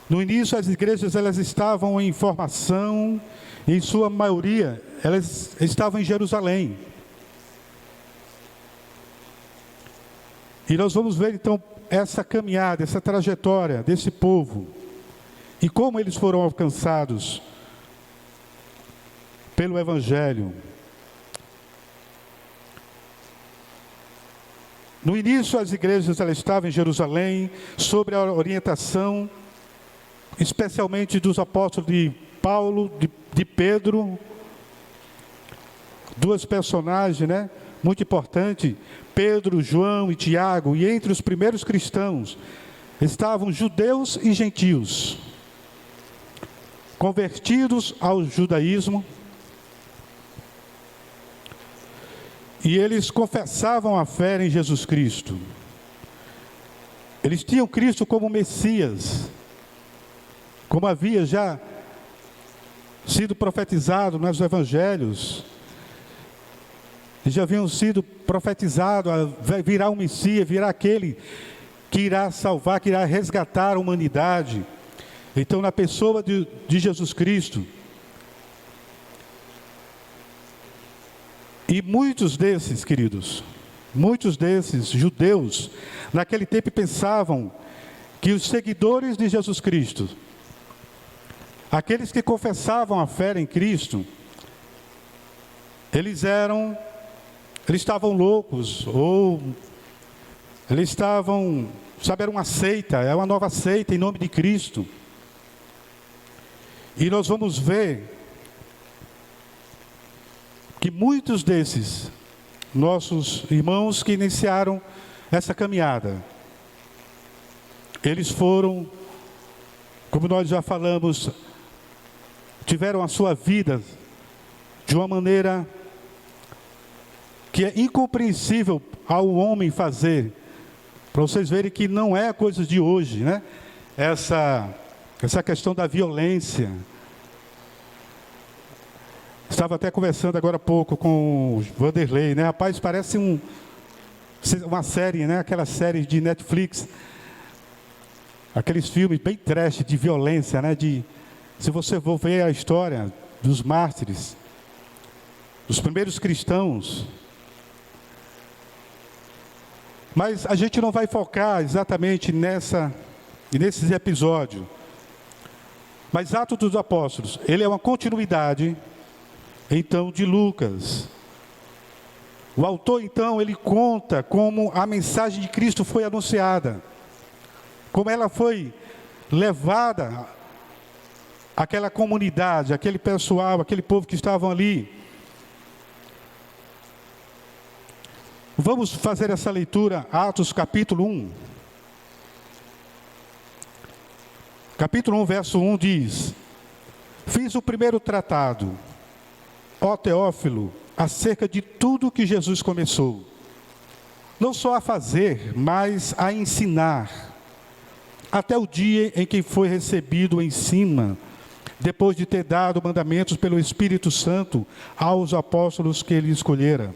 Speaker 7: No início, as igrejas elas estavam em formação, e em sua maioria, elas estavam em Jerusalém. E nós vamos ver, então, essa caminhada, essa trajetória desse povo, e como eles foram alcançados pelo Evangelho. No início, as igrejas elas estavam em Jerusalém, sob a orientação, especialmente dos apóstolos de Paulo, de Pedro, duas personagens, né, muito importantes, Pedro, João e Tiago, e entre os primeiros cristãos estavam judeus e gentios, convertidos ao judaísmo, e eles confessavam a fé em Jesus Cristo. Eles tinham Cristo como Messias, como havia já sido profetizado nos evangelhos. Eles já haviam sido profetizados, virá um Messias, virá aquele que irá salvar, que irá resgatar a humanidade. Então, na pessoa de Jesus Cristo, e muitos desses, queridos, muitos desses judeus, naquele tempo pensavam que os seguidores de Jesus Cristo, aqueles que confessavam a fé em Cristo, eles estavam loucos, ou eles estavam, era uma seita, é uma nova seita em nome de Cristo. E nós vamos ver que muitos desses nossos irmãos que iniciaram essa caminhada, eles foram, como nós já falamos, tiveram a sua vida de uma maneira que é incompreensível ao homem fazer, para vocês verem que não é coisa de hoje, né? Essa questão da violência. Estava até conversando agora há pouco com o Vanderlei, né? Rapaz, parece uma série, né? Aquela série de Netflix, aqueles filmes bem trash de violência, né? Se você for ver a história dos mártires, dos primeiros cristãos. Mas a gente não vai focar exatamente nesses episódios. Mas Atos dos Apóstolos, ele é uma continuidade, então, de Lucas. O autor, então, ele conta como a mensagem de Cristo foi anunciada, como ela foi levada àquela comunidade, aquele pessoal, aquele povo que estavam ali. Vamos fazer essa leitura, Atos capítulo 1. Capítulo 1, verso 1 diz: Fiz o primeiro tratado, ó Teófilo, acerca de tudo que Jesus começou, não só a fazer, mas a ensinar, até o dia em que foi recebido em cima, depois de ter dado mandamentos pelo Espírito Santo aos apóstolos que ele escolhera,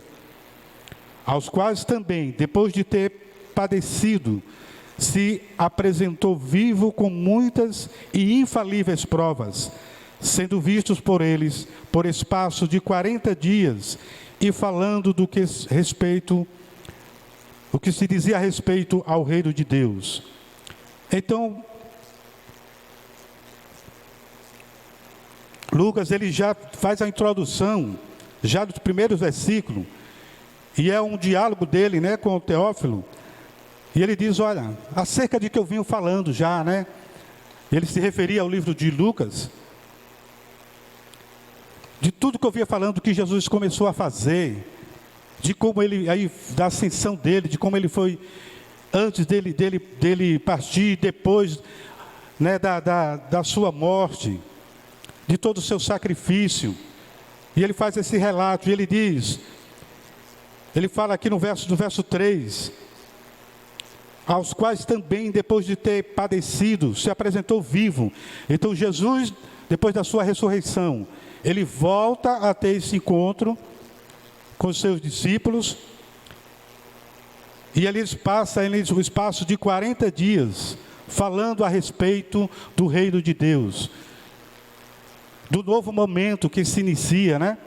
Speaker 7: aos quais também, depois de ter padecido, se apresentou vivo com muitas e infalíveis provas, sendo vistos por eles por espaço de 40 dias, e falando do que respeito o que se dizia a respeito ao reino de Deus. Então, Lucas, ele já faz a introdução, já dos primeiros versículos, e é um diálogo dele, né, com o Teófilo, e ele diz, olha, acerca de que eu vinha falando já, né, ele se referia ao livro de Lucas, de tudo que eu vinha falando, que Jesus começou a fazer, de como ele, aí, da ascensão dele, de como ele foi, antes dele partir, depois, né, da sua morte, de todo o seu sacrifício. E ele faz esse relato, e ele diz, ele fala aqui no verso 3, aos quais também, depois de ter padecido, se apresentou vivo. Então Jesus, depois da sua ressurreição, ele volta a ter esse encontro com os seus discípulos, e eles passam o espaço de 40 dias, falando a respeito do reino de Deus, do novo momento que se inicia, né?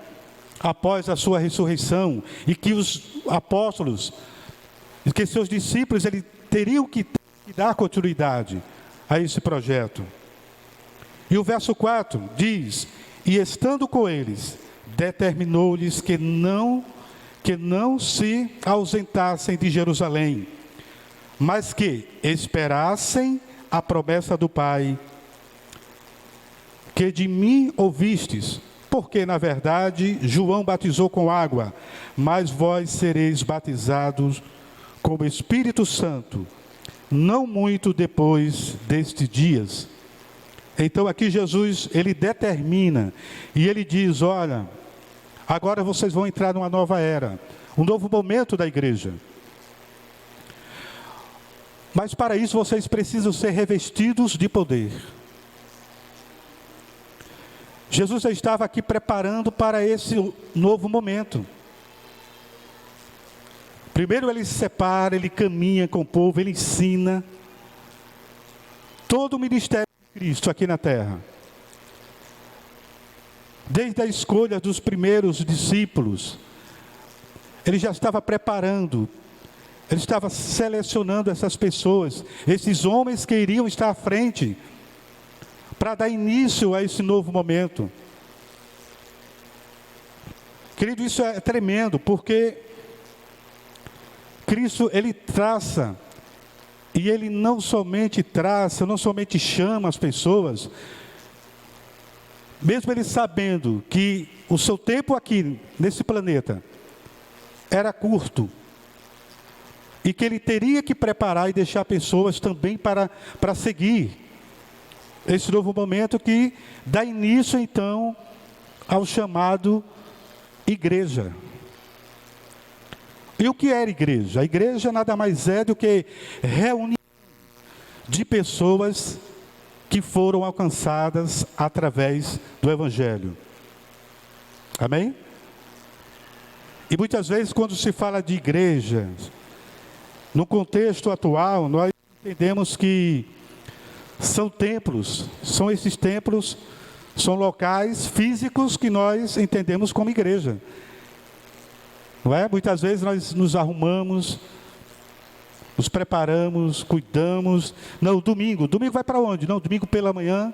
Speaker 7: Após a sua ressurreição, e que os apóstolos, que seus discípulos, eles teriam que dar continuidade a esse projeto. E o verso 4 diz, e estando com eles, determinou-lhes que não se ausentassem de Jerusalém, mas que esperassem a promessa do Pai, que de mim ouvistes, porque na verdade João batizou com água, mas vós sereis batizados com o Espírito Santo, não muito depois destes dias. Então aqui Jesus, ele determina, e ele diz, olha, agora vocês vão entrar numa nova era, um novo momento da igreja. Mas para isso vocês precisam ser revestidos de poder. Jesus já estava aqui preparando para esse novo momento. Primeiro ele se separa, ele caminha com o povo, ele ensina. Todo o ministério de Cristo aqui na terra. Desde a escolha dos primeiros discípulos, ele já estava preparando, ele estava selecionando essas pessoas, esses homens que iriam estar à frente, para dar início a esse novo momento. Querido, isso é tremendo, porque Cristo, ele traça, e ele não somente traça, não somente chama as pessoas, mesmo ele sabendo que o seu tempo aqui, nesse planeta, era curto, e que ele teria que preparar e deixar pessoas também para seguir esse novo momento que dá início, então, ao chamado igreja. E o que era igreja? A igreja nada mais é do que reunião de pessoas que foram alcançadas através do Evangelho. Amém? E muitas vezes, quando se fala de igreja, no contexto atual, nós entendemos que são templos, são esses templos, são locais físicos que nós entendemos como igreja. Não é? Muitas vezes nós nos arrumamos, nos preparamos, cuidamos. Não, domingo vai para onde? Não, domingo pela manhã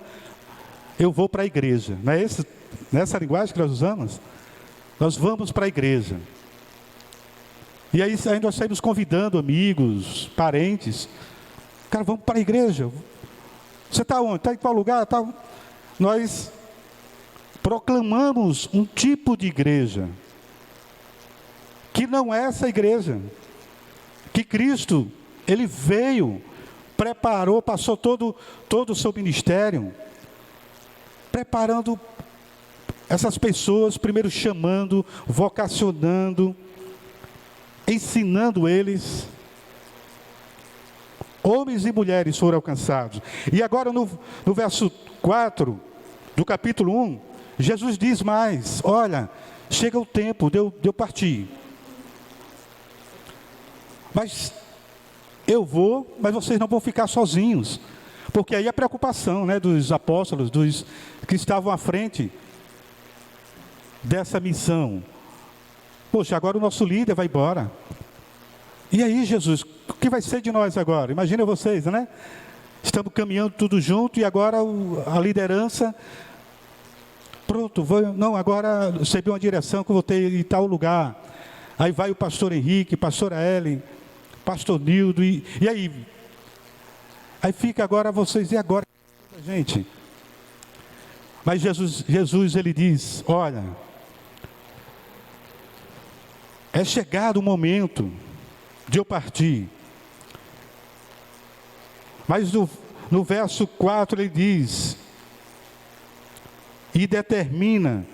Speaker 7: eu vou para a igreja. Não é nessa linguagem que nós usamos? Nós vamos para a igreja. E aí nós saímos convidando amigos, parentes. Cara, vamos para a igreja. Você está onde? Está em qual lugar? Tá... Nós proclamamos um tipo de igreja que não é essa igreja. Que Cristo, ele veio, preparou, passou todo o seu ministério, preparando essas pessoas, primeiro chamando, vocacionando, ensinando eles. Homens e mulheres foram alcançados. E agora no verso 4 do capítulo 1, Jesus diz mais, olha, chega o tempo de eu partir. Mas eu vou, mas vocês não vão ficar sozinhos. Porque aí a preocupação, né, dos apóstolos, dos que estavam à frente dessa missão. Poxa, agora o nosso líder vai embora. E aí, Jesus, o que vai ser de nós agora? Imagina vocês, né? Estamos caminhando tudo junto e agora a liderança, pronto, agora recebi uma direção que eu vou ter em tal lugar. Aí vai o pastor Henrique, pastora Ellen, pastor Nildo, e aí? Aí fica agora vocês, e agora, gente? Mas Jesus ele diz, olha, é chegado o momento de eu partir. Mas no verso 4 ele diz, e determina,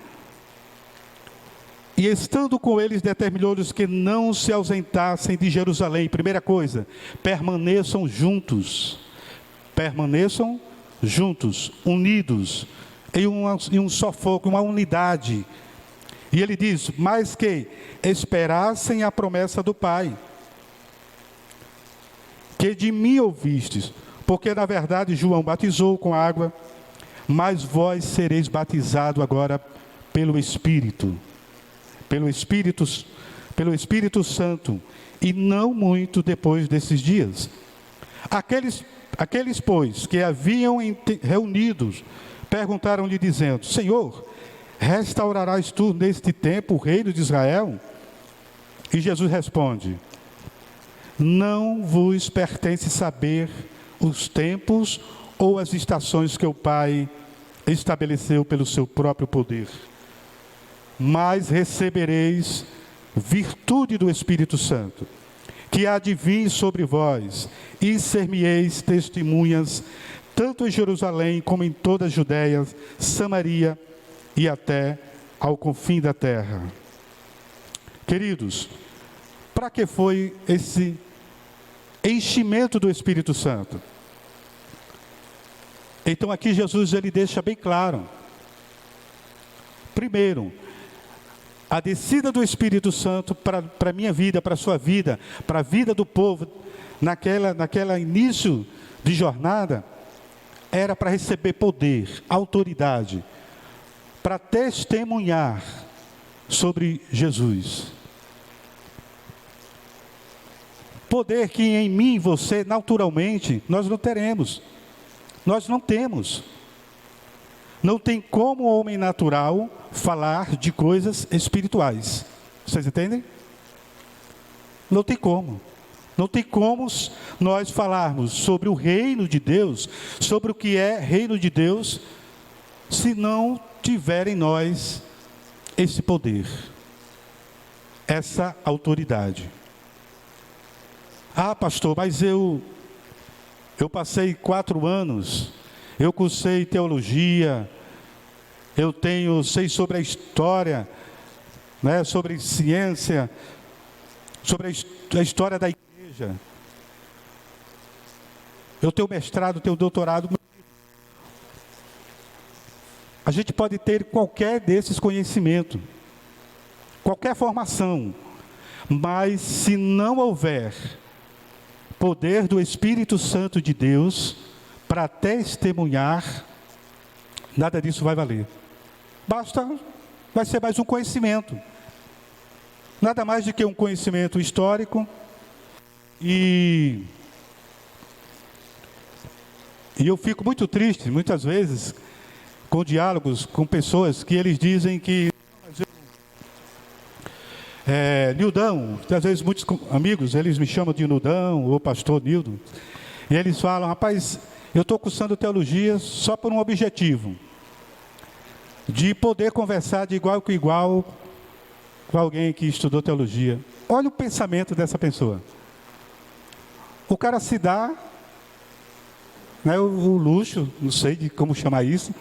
Speaker 7: e estando com eles determinou-lhes que não se ausentassem de Jerusalém. Primeira coisa, permaneçam juntos, unidos, em um só foco, uma unidade. E ele diz, mas que esperassem a promessa do Pai, que de mim ouvistes, porque na verdade João batizou com água, mas vós sereis batizados agora pelo Espírito Santo, e não muito depois desses dias. Aqueles pois, que haviam reunidos, perguntaram-lhe dizendo, Senhor, restaurarás tu neste tempo o reino de Israel? E Jesus responde, não vos pertence saber os tempos ou as estações que o Pai estabeleceu pelo seu próprio poder. Mas recebereis virtude do Espírito Santo, que há de vir sobre vós, e ser-me-eis testemunhas, tanto em Jerusalém como em toda a Judéia, Samaria e até ao confim da terra. Queridos, para que foi esse enchimento do Espírito Santo? Então aqui Jesus ele deixa bem claro. Primeiro, a descida do Espírito Santo para a minha vida, para a sua vida, para a vida do povo, naquela início de jornada, era para receber poder, autoridade, para testemunhar sobre Jesus. Poder que em mim e você, naturalmente, nós não teremos. Nós não temos. Não tem como o homem natural falar de coisas espirituais. Vocês entendem? Não tem como. Não tem como nós falarmos sobre o reino de Deus, sobre o que é reino de Deus, se não tiver em nós esse poder, essa autoridade. Ah, pastor, mas eu passei 4 anos, eu cursei teologia, eu sei sobre a história, né, sobre ciência, sobre a história da igreja. Eu tenho mestrado, tenho doutorado. A gente pode ter qualquer desses conhecimentos, qualquer formação, mas se não houver poder do Espírito Santo de Deus para testemunhar, nada disso vai valer. Vai ser mais um conhecimento. Nada mais do que um conhecimento histórico. E eu fico muito triste, muitas vezes, com diálogos com pessoas que eles dizem que Nildão, às vezes muitos amigos, eles me chamam de Nildão ou pastor Nildo, e eles falam, rapaz, eu estou cursando teologia só por um objetivo, de poder conversar de igual com igual com alguém que estudou teologia. Olha o pensamento dessa pessoa. O cara se dá, né, o luxo, não sei de como chamar isso,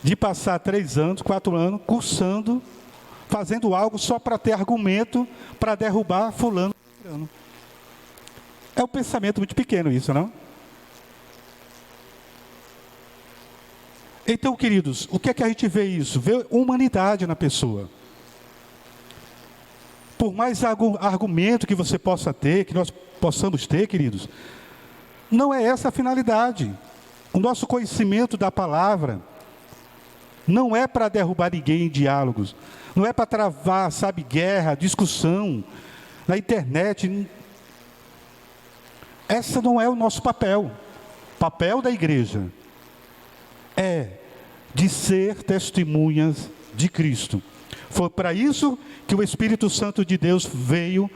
Speaker 7: de passar 3 anos, 4 anos, cursando, fazendo algo só para ter argumento para derrubar fulano. É um pensamento muito pequeno isso, não? Então, queridos, o que é que a gente vê isso? Vê humanidade na pessoa. Por mais argumento que você possa ter, que nós possamos ter, queridos, não é essa a finalidade. O nosso conhecimento da palavra não é para derrubar ninguém em diálogos, não é para travar, guerra, discussão, na internet. Esse não é o nosso papel. O papel da igreja é de ser testemunhas de Cristo. Foi para isso que o Espírito Santo de Deus veio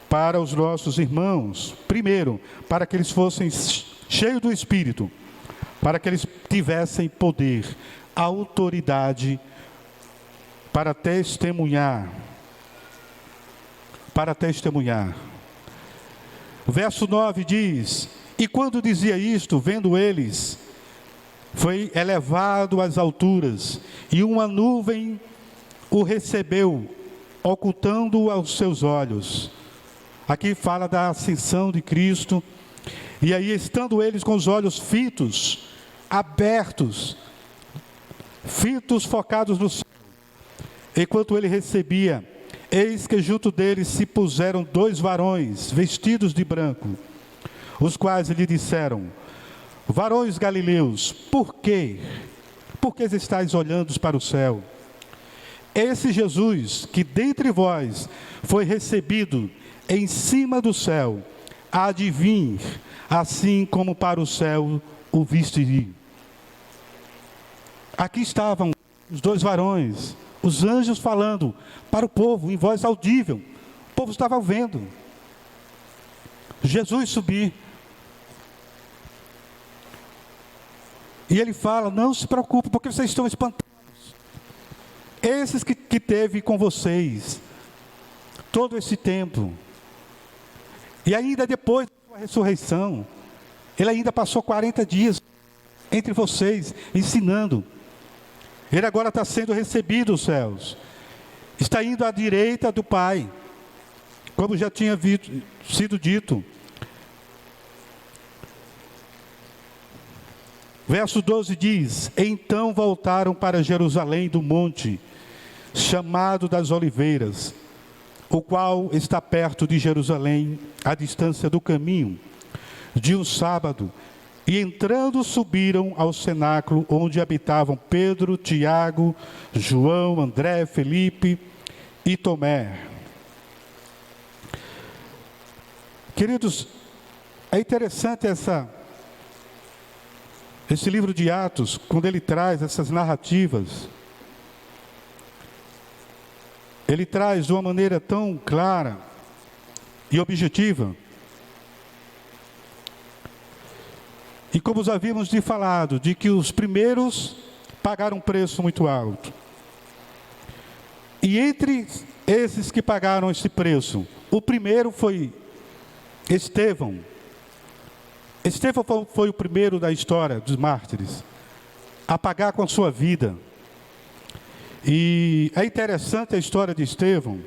Speaker 7: para os nossos irmãos. Primeiro, para que eles fossem cheios do Espírito, para que eles tivessem poder, autoridade para testemunhar. Para testemunhar. O verso 9 diz: e quando dizia isto, vendo eles, foi elevado às alturas, e uma nuvem o recebeu, ocultando-o aos seus olhos. Aqui fala da ascensão de Cristo. E aí, estando eles com os olhos fitos, abertos, fitos, focados no céu, enquanto ele recebia, eis que junto deles se puseram 2 varões, vestidos de branco, os quais lhe disseram: varões galileus, por quê? Por que estáis olhando para o céu? Esse Jesus, que dentre vós foi recebido em cima do céu, há de vir, assim como para o céu o viste ir. Aqui estavam os 2 varões, os anjos falando para o povo em voz audível. O povo estava ouvindo Jesus subir. E ele fala: não se preocupe, porque vocês estão espantados. Esses que teve com vocês todo esse tempo, e ainda depois da sua ressurreição, ele ainda passou 40 dias entre vocês, ensinando. Ele agora está sendo recebido aos céus, está indo à direita do Pai, como já tinha sido dito. Verso 12 diz: então voltaram para Jerusalém do monte, chamado das Oliveiras, o qual está perto de Jerusalém, à distância do caminho, de um sábado. E entrando, subiram ao cenáculo, onde habitavam Pedro, Tiago, João, André, Felipe e Tomé. Queridos, é interessante esse livro de Atos, quando ele traz essas narrativas. Ele traz de uma maneira tão clara e objetiva. E como já havíamos falado, de que os primeiros pagaram um preço muito alto. E entre esses que pagaram esse preço, o primeiro foi Estevão. Estevão foi o primeiro da história dos mártires a pagar com a sua vida. E é interessante a história de Estevão,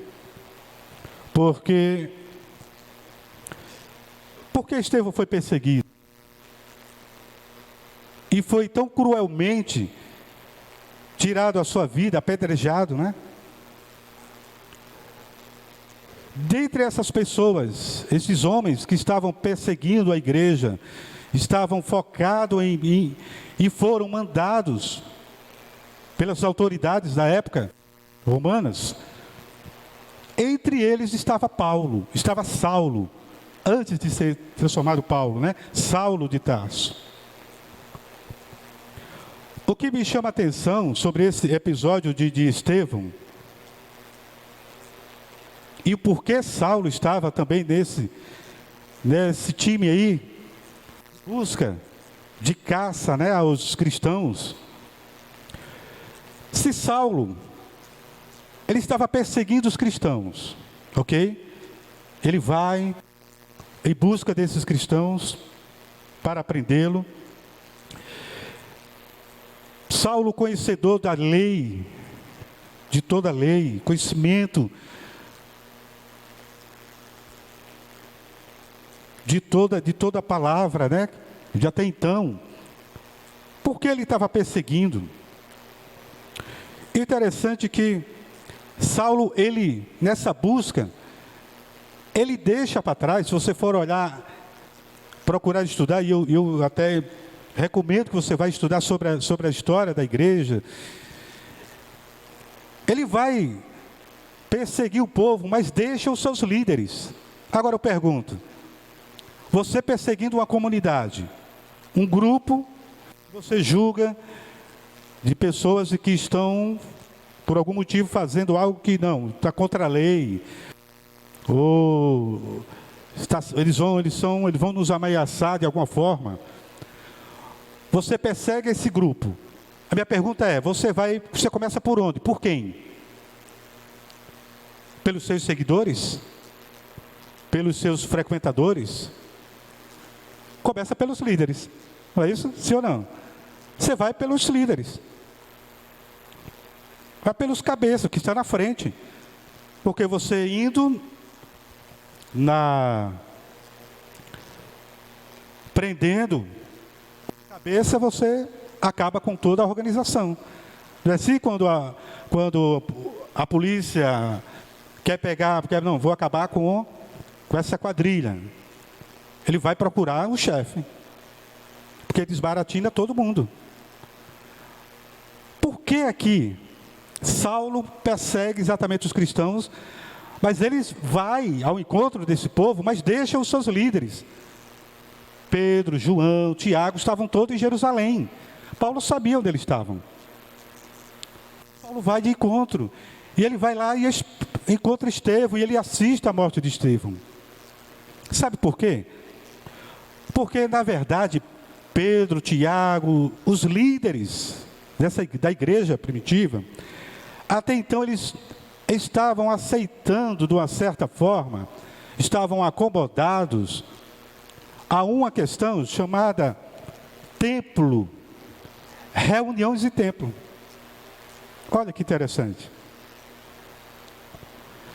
Speaker 7: porque Estevão foi perseguido e foi tão cruelmente tirado a sua vida, apedrejado, né? Dentre essas pessoas, esses homens que estavam perseguindo a igreja, estavam focados e foram mandados pelas autoridades da época romanas. Entre eles estava Saulo, antes de ser transformado Paulo, né? Saulo de Tarso. O que me chama a atenção sobre esse episódio de Estevão, e o porquê Saulo estava também nesse time aí, busca de caça, né, aos cristãos. Se Saulo, ele estava perseguindo os cristãos, ok? Ele vai em busca desses cristãos para prendê-lo. Saulo, conhecedor da lei, de toda a lei, conhecimento de toda a palavra, né? De até então. Por que ele estava perseguindo? Interessante que Saulo, ele, nessa busca, ele deixa para trás, se você for olhar, procurar estudar, e eu até recomendo que você vá estudar sobre a história da igreja. Ele vai perseguir o povo, mas deixa os seus líderes. Agora eu pergunto, você perseguindo uma comunidade, um grupo, você julga de pessoas que estão, por algum motivo, fazendo algo que não, está contra a lei, ou eles vão nos ameaçar de alguma forma. Você persegue esse grupo. A minha pergunta é, você começa por onde? Por quem? Pelos seus seguidores? Pelos seus frequentadores? Começa pelos líderes. Não é isso? Sim ou não? Você vai pelos líderes. Vai pelos cabeças, que estão na frente. Porque você indo prendendo a cabeça, você acaba com toda a organização. Não é assim quando a polícia quer pegar, porque não, vou acabar com essa quadrilha. Ele vai procurar o chefe. Porque desbaratina todo mundo. Por que aqui Saulo persegue exatamente os cristãos, mas ele vai ao encontro desse povo, mas deixa os seus líderes. Pedro, João, Tiago estavam todos em Jerusalém. Paulo sabia onde eles estavam. Paulo vai de encontro. E ele vai lá e encontra Estevão, e ele assiste à morte de Estevão. Sabe por quê? Porque, na verdade, Pedro, Tiago, os líderes da igreja primitiva, até então eles estavam aceitando, de uma certa forma, estavam acomodados a uma questão chamada templo, reuniões de templo. Olha que interessante.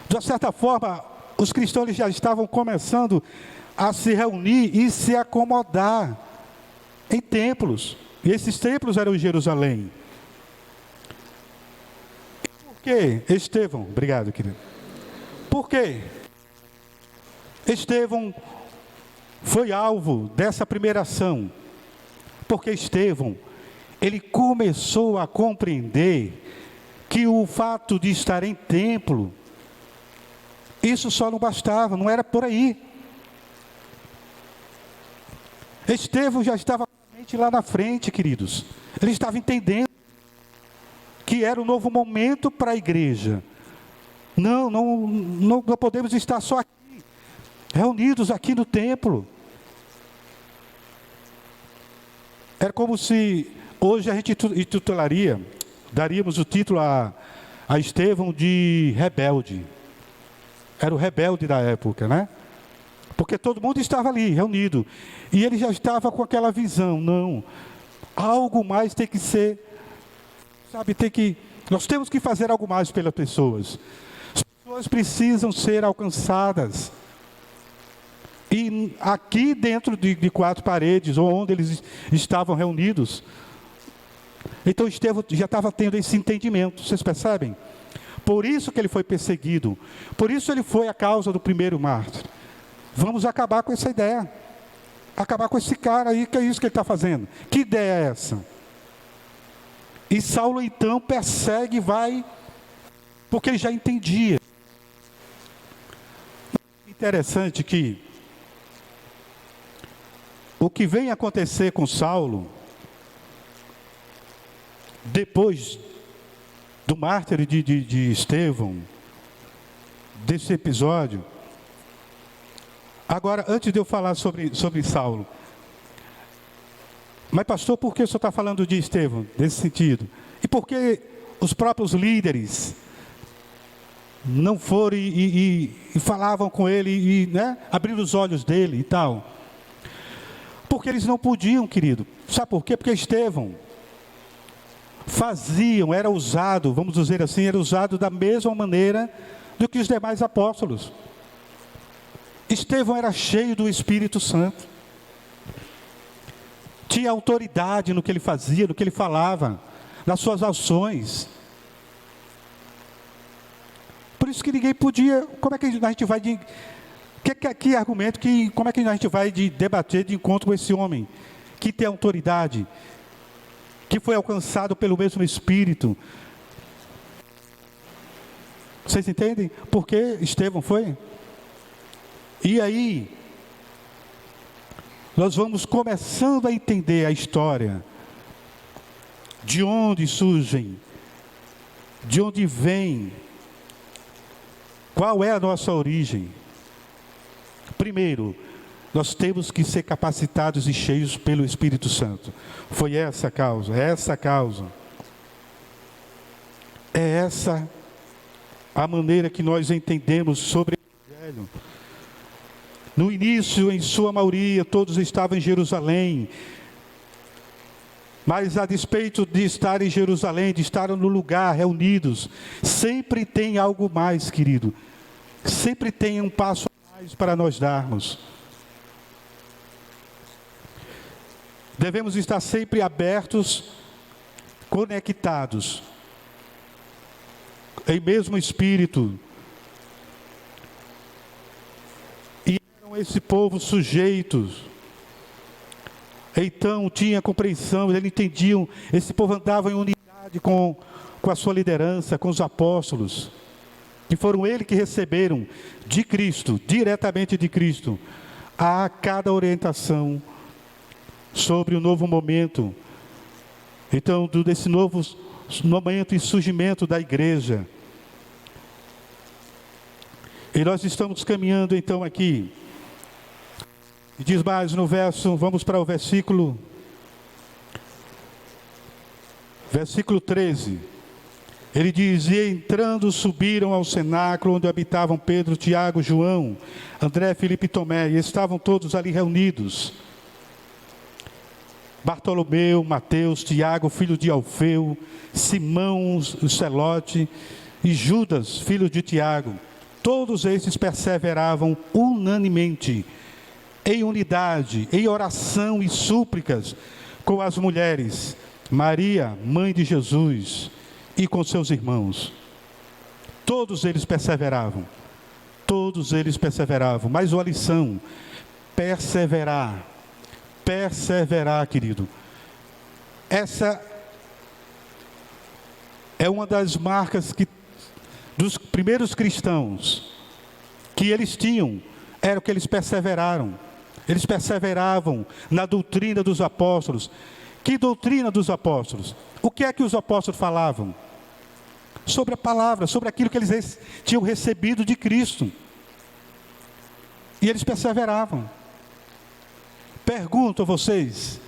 Speaker 7: De uma certa forma, os cristãos já estavam começando a se reunir e se acomodar em templos. E esses templos eram em Jerusalém. Por que Estevão? Obrigado, querido. Por que Estevão foi alvo dessa primeira ação? Porque Estevão, ele começou a compreender que o fato de estar em templo, isso só não bastava, não era por aí. Estevão já estava lá na frente, queridos. Ele estava entendendo que era um novo momento para a igreja. Não podemos estar só aqui, reunidos aqui no templo. Era como se hoje a gente daríamos o título a Estevão de rebelde. Era o rebelde da época, né? Porque todo mundo estava ali, reunido. E ele já estava com aquela visão, não. Algo mais tem que ser, sabe, nós temos que fazer algo mais pelas pessoas. As pessoas precisam ser alcançadas. E aqui dentro de quatro paredes, ou onde eles estavam reunidos, então Estevão já estava tendo esse entendimento, vocês percebem? Por isso que ele foi perseguido. Por isso ele foi a causa do primeiro mártir. Vamos acabar com essa ideia. Acabar com esse cara aí, que é isso que ele está fazendo. Que ideia é essa? E Saulo então persegue e vai, porque ele já entendia. Interessante que o que vem acontecer com Saulo, depois do mártir de Estevão, desse episódio. Agora, antes de eu falar sobre Saulo, mas pastor, por que o senhor está falando de Estevão, nesse sentido? E por que os próprios líderes não foram e falavam com ele, né, abriram os olhos dele e tal? Porque eles não podiam, querido. Sabe por quê? Porque Estevão era usado, vamos dizer assim, era usado da mesma maneira do que os demais apóstolos. Estevão era cheio do Espírito Santo. Tinha autoridade no que ele fazia, no que ele falava, nas suas ações. Por isso que ninguém podia. Como é que a gente vai que argumento, como é que a gente vai debater de encontro com esse homem que tem autoridade, que foi alcançado pelo mesmo Espírito? Vocês entendem por que Estevão foi? E aí, nós vamos começando a entender a história. De onde surgem, de onde vem, qual é a nossa origem. Primeiro, nós temos que ser capacitados e cheios pelo Espírito Santo. Foi essa a causa, é essa a causa. É essa a maneira que nós entendemos sobre o Evangelho. No início, em sua maioria, todos estavam em Jerusalém. Mas a despeito de estar em Jerusalém, de estar no lugar reunidos, sempre tem algo mais, querido. Sempre tem um passo a mais para nós darmos. Devemos estar sempre abertos, conectados, em mesmo espírito. E eram esse povo sujeitos. Então tinha compreensão, eles entendiam, esse povo andava em unidade com a sua liderança, com os apóstolos. E foram eles que receberam de Cristo, diretamente de Cristo, a cada orientação sobre o novo momento. Então, desse novo momento e surgimento da igreja. E nós estamos caminhando então aqui. E diz mais no verso, vamos para o versículo 13. Ele diz: e entrando subiram ao cenáculo onde habitavam Pedro, Tiago, João, André, Filipe e Tomé, e estavam todos ali reunidos. Bartolomeu, Mateus, Tiago, filho de Alfeu, Simão, o Celote e Judas, filho de Tiago. Todos estes perseveravam unanimemente em unidade, em oração e súplicas com as mulheres, Maria, mãe de Jesus, e com seus irmãos. Todos eles perseveravam. Todos eles perseveravam. Mas uma lição: perseverar. Perseverar, querido. Essa é uma das marcas dos primeiros cristãos que eles tinham, era o que eles perseveraram. Eles perseveravam na doutrina dos apóstolos. Que doutrina dos apóstolos? O que é que os apóstolos falavam? Sobre a palavra, sobre aquilo que eles tinham recebido de Cristo. E eles perseveravam. Pergunto a vocês,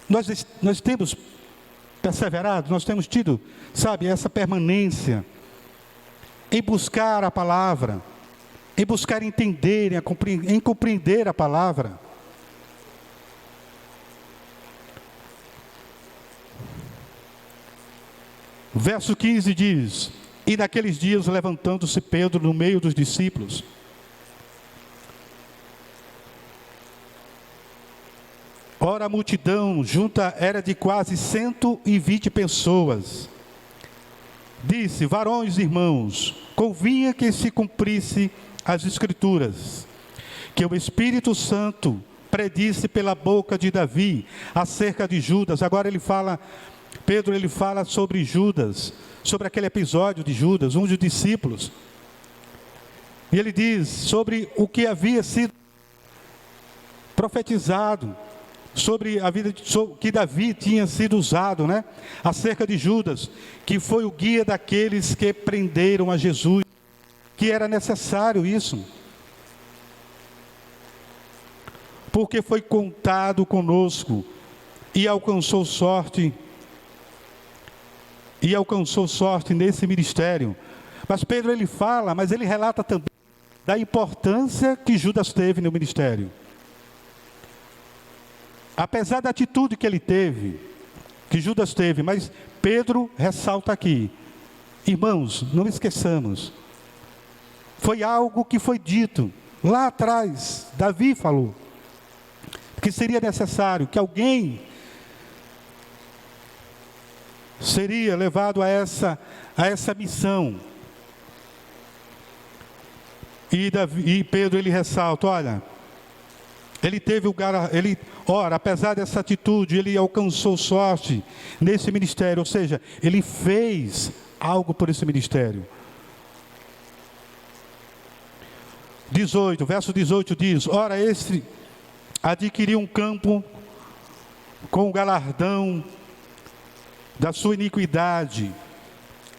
Speaker 7: nós temos perseverado, nós temos tido, sabe, essa permanência em buscar a palavra, em buscar entender, em compreender a palavra. Verso 15 diz: e naqueles dias, levantando-se Pedro no meio dos discípulos, ora a multidão junta era de quase 120 pessoas, disse: varões, irmãos, convinha que se cumprisse as Escrituras, que o Espírito Santo predisse pela boca de Davi acerca de Judas. Agora Pedro fala sobre Judas, sobre aquele episódio de Judas, um dos discípulos. E ele diz sobre o que havia sido profetizado, sobre a vida que Davi tinha sido usado, né? Acerca de Judas, que foi o guia daqueles que prenderam a Jesus, que era necessário isso, porque foi contado conosco e alcançou sorte nesse ministério. Mas Pedro mas ele relata também da importância que Judas teve no ministério. Apesar da atitude que ele teve, que Judas teve, mas Pedro ressalta aqui: irmãos, não esqueçamos, foi algo que foi dito lá atrás. Davi falou que seria necessário que alguém seria levado a essa missão. E Pedro ressalta: olha, ele teve apesar dessa atitude, ele alcançou sorte nesse ministério, ou seja, ele fez algo por esse ministério. 18, verso 18 diz: ora, este adquiriu um campo com o galardão da sua iniquidade,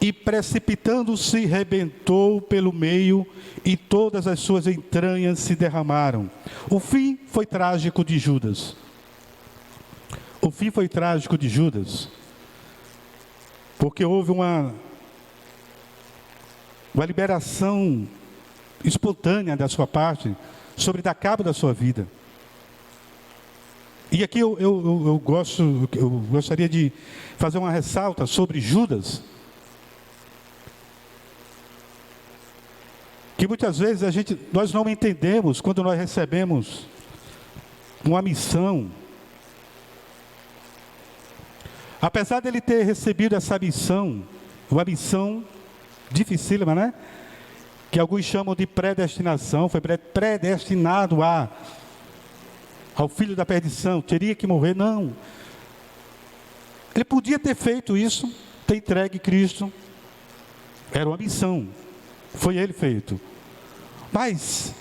Speaker 7: e precipitando-se, rebentou pelo meio, e todas as suas entranhas se derramaram. O fim foi trágico de Judas. O fim foi trágico de Judas, porque houve uma liberação espontânea da sua parte sobre dar cabo da sua vida. E aqui eu gostaria de fazer uma ressalta sobre Judas, que muitas vezes nós não entendemos quando nós recebemos uma missão. Apesar dele ter recebido essa missão, uma missão dificílima, né? Que alguns chamam de predestinação, foi predestinado ao filho da perdição, teria que morrer, não. Ele podia ter feito isso, ter entregue Cristo, era uma missão, foi ele feito. Mas,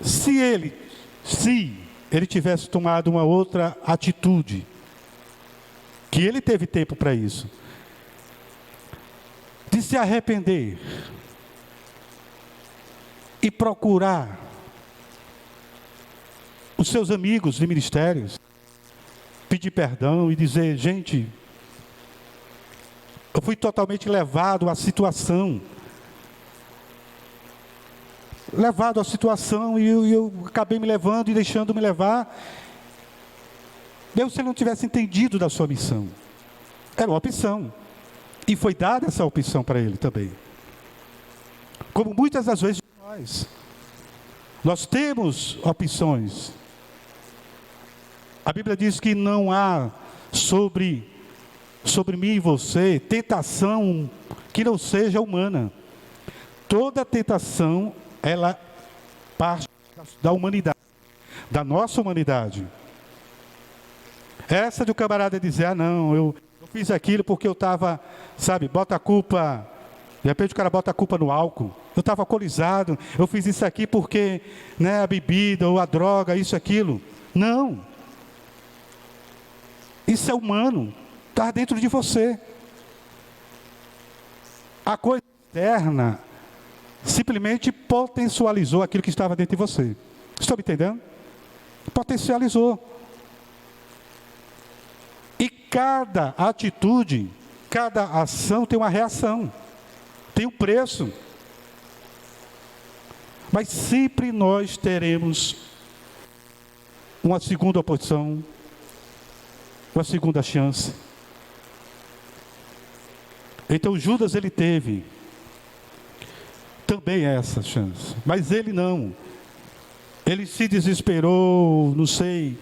Speaker 7: se ele tivesse tomado uma outra atitude, que ele teve tempo para isso, de se arrepender e procurar os seus amigos de ministérios, pedir perdão e dizer: gente, eu fui totalmente levado à situação, e eu acabei me levando e deixando me levar. Mesmo se ele não tivesse entendido da sua missão, era uma opção, e foi dada essa opção para ele também. Como muitas das vezes nós temos opções. A Bíblia diz que não há sobre mim e você tentação que não seja humana. Toda tentação, ela parte da humanidade, da nossa humanidade. Essa do camarada dizer: ah não, eu fiz aquilo porque eu estava, bota a culpa, de repente o cara bota a culpa no álcool, eu estava alcoolizado, eu fiz isso aqui porque, a bebida ou a droga, isso, aquilo. Não, isso é humano, está dentro de você. A coisa externa simplesmente potencializou aquilo que estava dentro de você. Estão me entendendo? Potencializou. E cada atitude, cada ação tem uma reação, tem um preço. Mas sempre nós teremos uma segunda oportunidade, uma segunda chance. Então Judas, ele teve também essa chance, mas ele não. Ele se desesperou, não sei.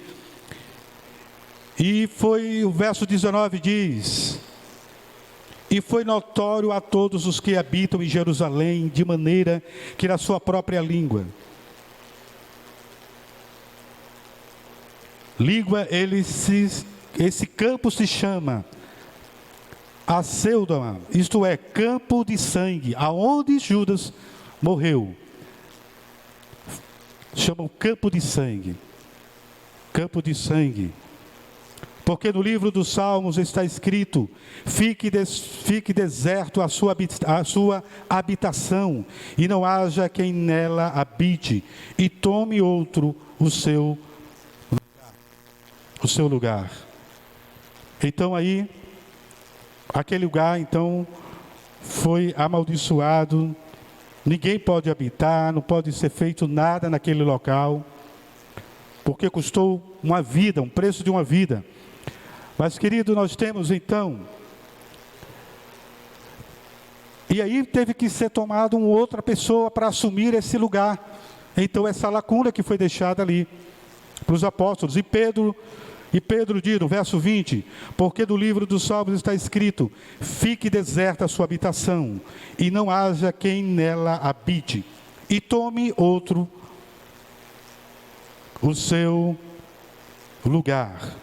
Speaker 7: E o verso 19 diz: e foi notório a todos os que habitam em Jerusalém, de maneira que na sua própria língua, esse campo se chama Acéldama, isto é, campo de sangue, aonde Judas morreu. Chamam campo de sangue. Campo de sangue. Porque no livro dos Salmos está escrito: fique deserto a sua habitação, e não haja quem nela habite, e tome outro o seu lugar. Então aí, aquele lugar então foi amaldiçoado, ninguém pode habitar, não pode ser feito nada naquele local, porque custou uma vida, um preço de uma vida. Mas, querido, nós temos então, e aí teve que ser tomada uma outra pessoa para assumir esse lugar. Então essa lacuna que foi deixada ali para os apóstolos. E Pedro diz no verso 20: porque no livro dos Salmos está escrito: fique deserta a sua habitação, e não haja quem nela habite, e tome outro o seu lugar.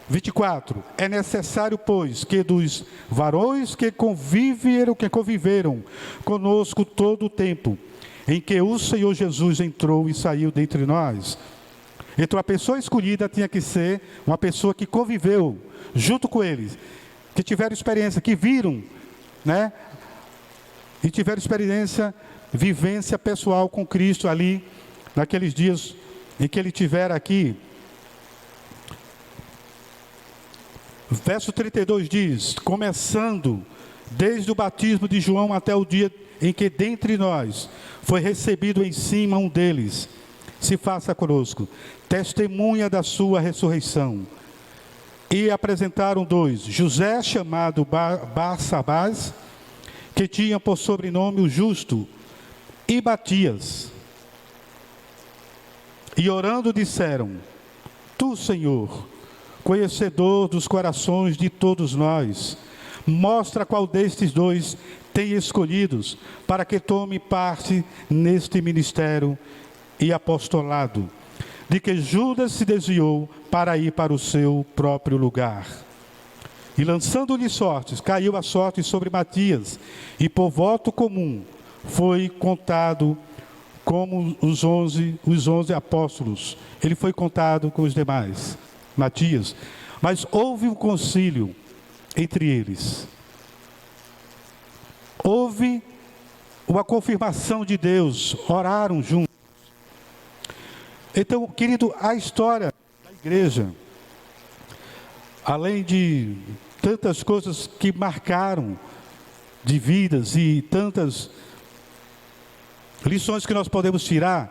Speaker 7: 24. É necessário, pois, que dos varões que conviveram conosco todo o tempo em que o Senhor Jesus entrou e saiu dentre nós. Então a pessoa escolhida tinha que ser uma pessoa que conviveu junto com eles, que tiveram experiência, que viram, né? E tiveram experiência, vivência pessoal com Cristo ali, naqueles dias em que ele estiver aqui. Verso 32 diz: começando desde o batismo de João até o dia em que dentre nós foi recebido em cima um deles, se faça conosco testemunha da sua ressurreição. E apresentaram 2, José chamado Barsabás, que tinha por sobrenome o Justo, e Matias. E orando disseram: Tu, Senhor, conhecedor dos corações de todos nós, mostra qual destes 2 tem escolhidos para que tome parte neste ministério e apostolado, de que Judas se desviou para ir para o seu próprio lugar. E lançando-lhe sortes, caiu a sorte sobre Matias, e por voto comum foi contado como os 11 apóstolos. Ele foi contado com os demais, Matias. Mas houve um concílio entre eles. Houve uma confirmação de Deus, oraram juntos. Então, querido, a história da igreja, além de tantas coisas que marcaram de vidas e tantas lições que nós podemos tirar,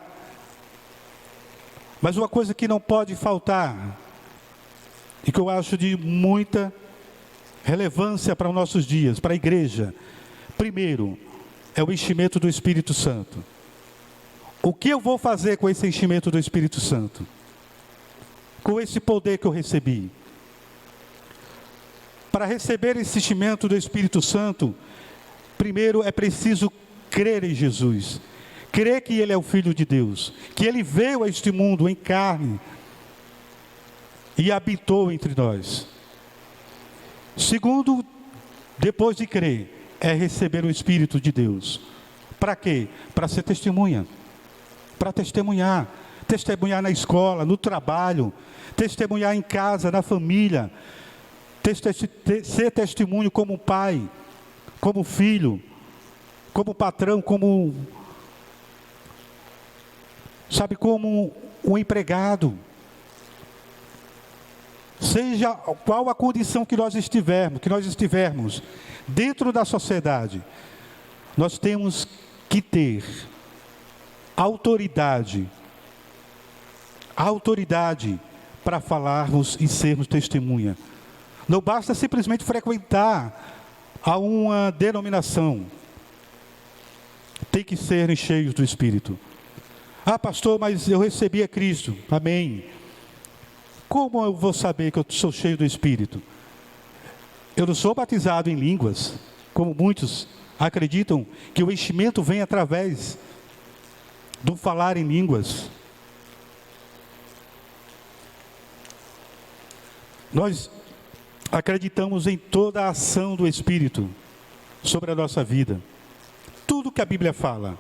Speaker 7: mas uma coisa que não pode faltar, e que eu acho de muita relevância para os nossos dias, para a igreja, primeiro, é o enchimento do Espírito Santo. O que eu vou fazer com esse enchimento do Espírito Santo? Com esse poder que eu recebi? Para receber esse enchimento do Espírito Santo, primeiro é preciso crer em Jesus. Crer que Ele é o Filho de Deus, que Ele veio a este mundo em carne e habitou entre nós. Segundo, depois de crer, é receber o Espírito de Deus. Para quê? Para ser testemunha. Para testemunhar. Testemunhar na escola, no trabalho, testemunhar em casa, na família. Ser testemunho como pai, como filho, como patrão, como um empregado. Seja qual a condição que nós estivermos dentro da sociedade, nós temos que ter autoridade para falarmos e sermos testemunha. Não basta simplesmente frequentar a uma denominação. Tem que ser cheios do Espírito. Ah, pastor, mas eu recebi a Cristo. Amém. Como eu vou saber que eu sou cheio do Espírito? Eu não sou batizado em línguas, como muitos acreditam que o enchimento vem através do falar em línguas. Nós acreditamos em toda a ação do Espírito sobre a nossa vida. Tudo que a Bíblia fala.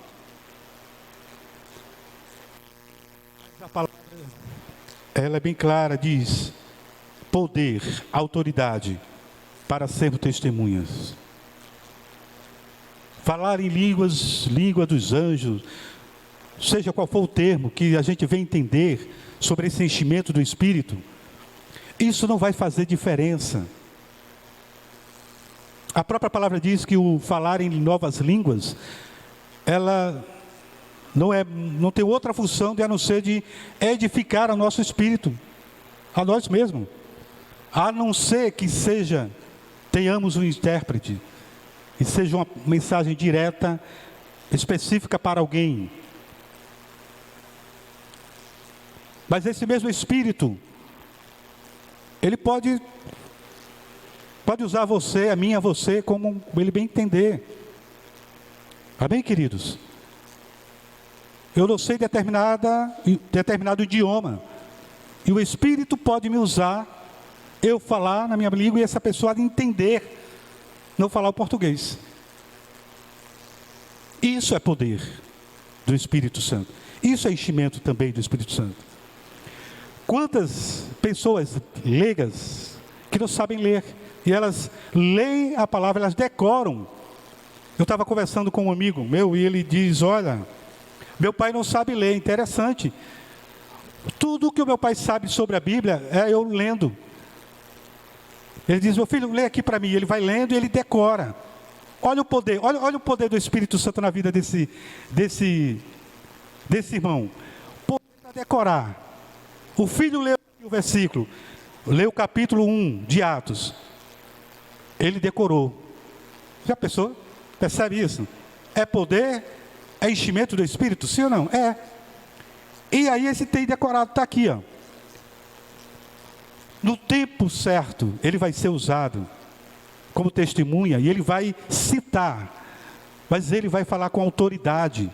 Speaker 7: A palavra, ela é bem clara, diz: poder, autoridade, para sermos testemunhas. Falar em línguas, língua dos anjos, seja qual for o termo que a gente vem entender sobre esse enchimento do Espírito, isso não vai fazer diferença. A própria palavra diz que o falar em novas línguas, ela não tem outra função a não ser de edificar o nosso espírito, a nós mesmos. A não ser que tenhamos um intérprete, e seja uma mensagem direta, específica para alguém. Mas esse mesmo Espírito, ele pode usar você, a mim, a você, como ele bem entender. Amém, queridos? Eu não sei determinado idioma, e o Espírito pode me usar eu falar na minha língua e essa pessoa entender, não falar o português. Isso é poder do Espírito Santo. Isso é enchimento também do Espírito Santo. Quantas pessoas leigas que não sabem ler, e elas leem a palavra, elas decoram. Eu estava conversando com um amigo meu e ele diz, olha, meu pai não sabe ler, interessante. Tudo que o meu pai sabe sobre a Bíblia é eu lendo. Ele diz, meu filho, lê aqui para mim. Ele vai lendo e ele decora. Olha o poder, olha o poder do Espírito Santo na vida desse irmão. Poder para decorar. O filho leu o versículo, leu o capítulo 1 de Atos. Ele decorou. Já pensou? Percebe isso? É poder, é enchimento do Espírito, sim ou não? É. E aí esse tem decorado, está aqui, ó. No tempo certo, ele vai ser usado como testemunha e ele vai citar, mas ele vai falar com autoridade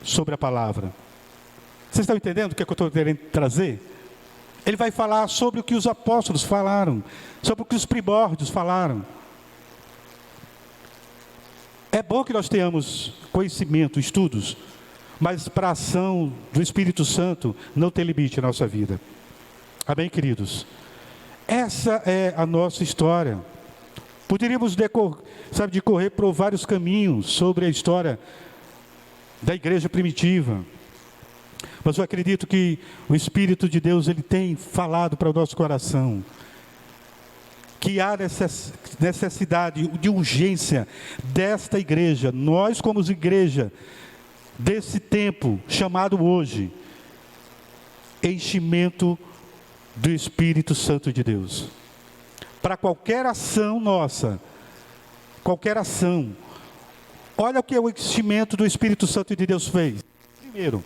Speaker 7: sobre a palavra. Vocês estão entendendo o que eu estou querendo trazer? Ele vai falar sobre o que os apóstolos falaram, sobre o que os primórdios falaram. É bom que nós tenhamos conhecimento, estudos, mas para a ação do Espírito Santo não tem limite na nossa vida. Amém, queridos? Essa é a nossa história. Poderíamos decorrer por vários caminhos sobre a história da igreja primitiva. Mas eu acredito que o Espírito de Deus, ele tem falado para o nosso coração que há necessidade de urgência desta igreja, nós como igreja desse tempo chamado hoje, enchimento do Espírito Santo de Deus. Para qualquer ação nossa, qualquer ação, olha o que o enchimento do Espírito Santo de Deus fez. Primeiro,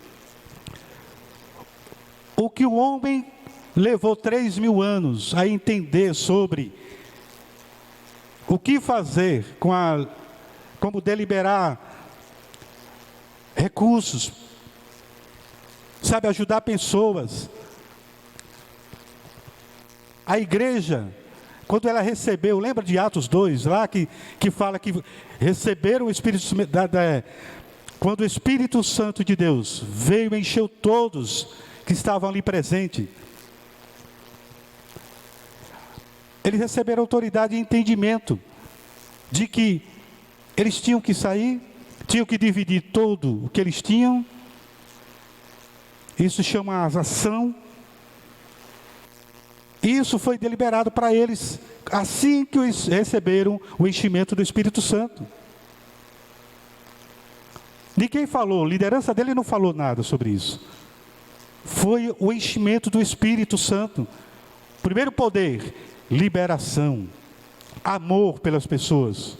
Speaker 7: o que o homem levou 3.000 anos a entender sobre o que fazer como deliberar recursos, sabe, ajudar pessoas. A igreja, quando ela recebeu, lembra de Atos 2, lá que fala que receberam o Espírito Santo, quando o Espírito Santo de Deus veio e encheu todos que estavam ali presentes. Eles receberam autoridade e entendimento de que eles tinham que sair, tinham que dividir todo o que eles tinham. Isso chama ação. Isso foi deliberado para eles assim que eles receberam o enchimento do Espírito Santo. Ninguém falou, a liderança dele não falou nada sobre isso. Foi o enchimento do Espírito Santo. Primeiro poder, liberação, amor pelas pessoas.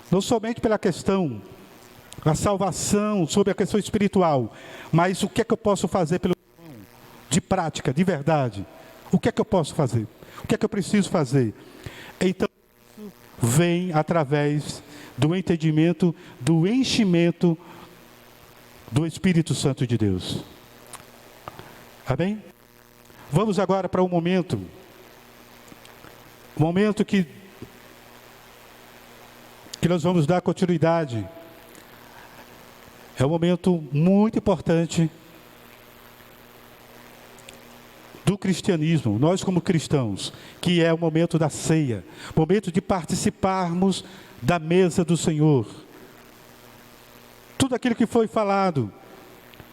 Speaker 7: Não somente pela questão da salvação, sobre a questão espiritual, mas o que é que eu posso fazer pelo irmão, de prática, de verdade. O que é que eu posso fazer? O que é que eu preciso fazer? Então, isso vem através do entendimento, do enchimento do Espírito Santo de Deus. Amém? Vamos agora para um momento que nós vamos dar continuidade. É um momento muito importante do cristianismo, nós como cristãos, que é o momento da ceia, momento de participarmos da mesa do Senhor. Tudo aquilo que foi falado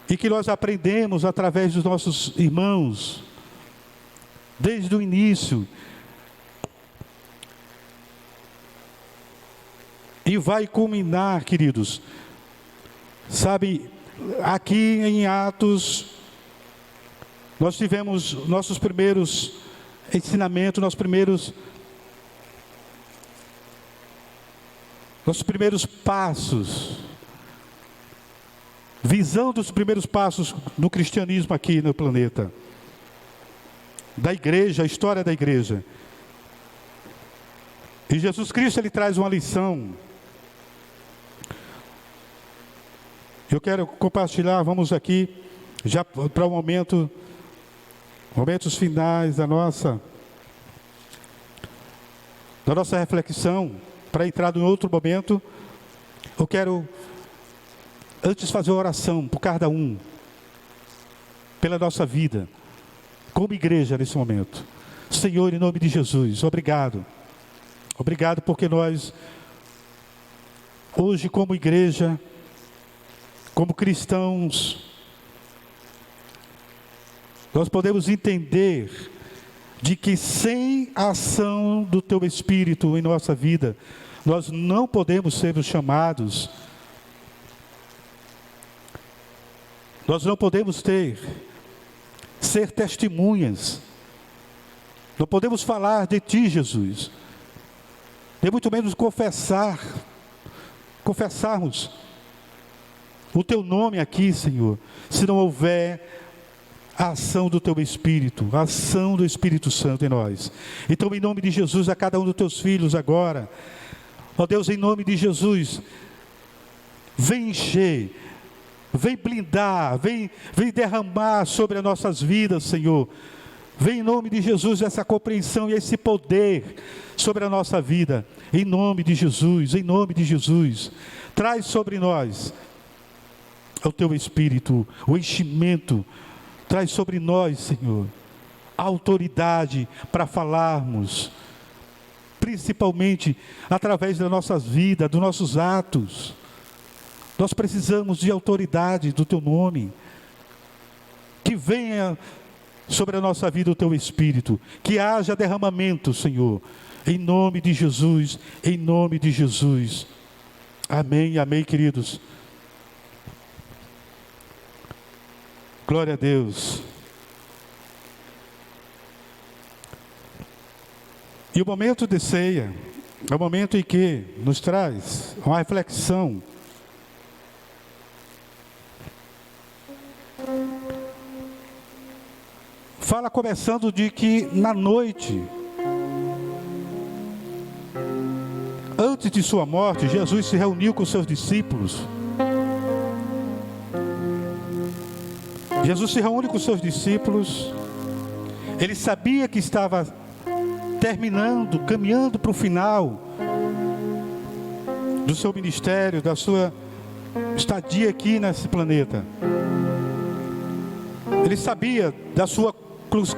Speaker 7: e que nós aprendemos através dos nossos irmãos, desde o início, e vai culminar, queridos, sabe, aqui em Atos, nós tivemos nossos primeiros ensinamentos, nossos primeiros passos, visão dos primeiros passos no cristianismo aqui no planeta, da igreja, a história da igreja. E Jesus Cristo, ele traz uma lição. Eu quero compartilhar, vamos aqui, já para o momentos finais da nossa na nossa reflexão, para entrar em outro momento, eu quero antes fazer uma oração por cada um, pela nossa vida, como igreja nesse momento. Senhor, em nome de Jesus, obrigado. Obrigado porque nós, hoje como igreja, como cristãos, nós podemos entender de que sem a ação do Teu Espírito em nossa vida, nós não podemos ser os chamados, nós não podemos ser testemunhas, não podemos falar de Ti, Jesus, nem muito menos confessarmos o Teu nome aqui, Senhor, se não houver a ação do Teu Espírito, a ação do Espírito Santo em nós. Então, em nome de Jesus, a cada um dos Teus filhos agora, ó Deus, em nome de Jesus, vem encher, vem blindar, vem derramar sobre as nossas vidas, Senhor. Vem em nome de Jesus essa compreensão e esse poder sobre a nossa vida. Em nome de Jesus, em nome de Jesus. Traz sobre nós o Teu Espírito, o enchimento. Traz sobre nós, Senhor, a autoridade para falarmos, principalmente através das nossas vidas, dos nossos atos. Nós precisamos de autoridade do Teu nome. Que venha sobre a nossa vida o Teu Espírito, que haja derramamento, Senhor, em nome de Jesus, em nome de Jesus. Amém, amém, queridos. Glória a Deus. E o momento de ceia é o momento em que nos traz uma reflexão. Fala começando de que na noite, antes de sua morte, Jesus se reuniu com seus discípulos. Jesus se reúne com seus discípulos. Ele sabia que estava terminando, caminhando para o final do seu ministério, da sua estadia aqui nesse planeta. Ele sabia da sua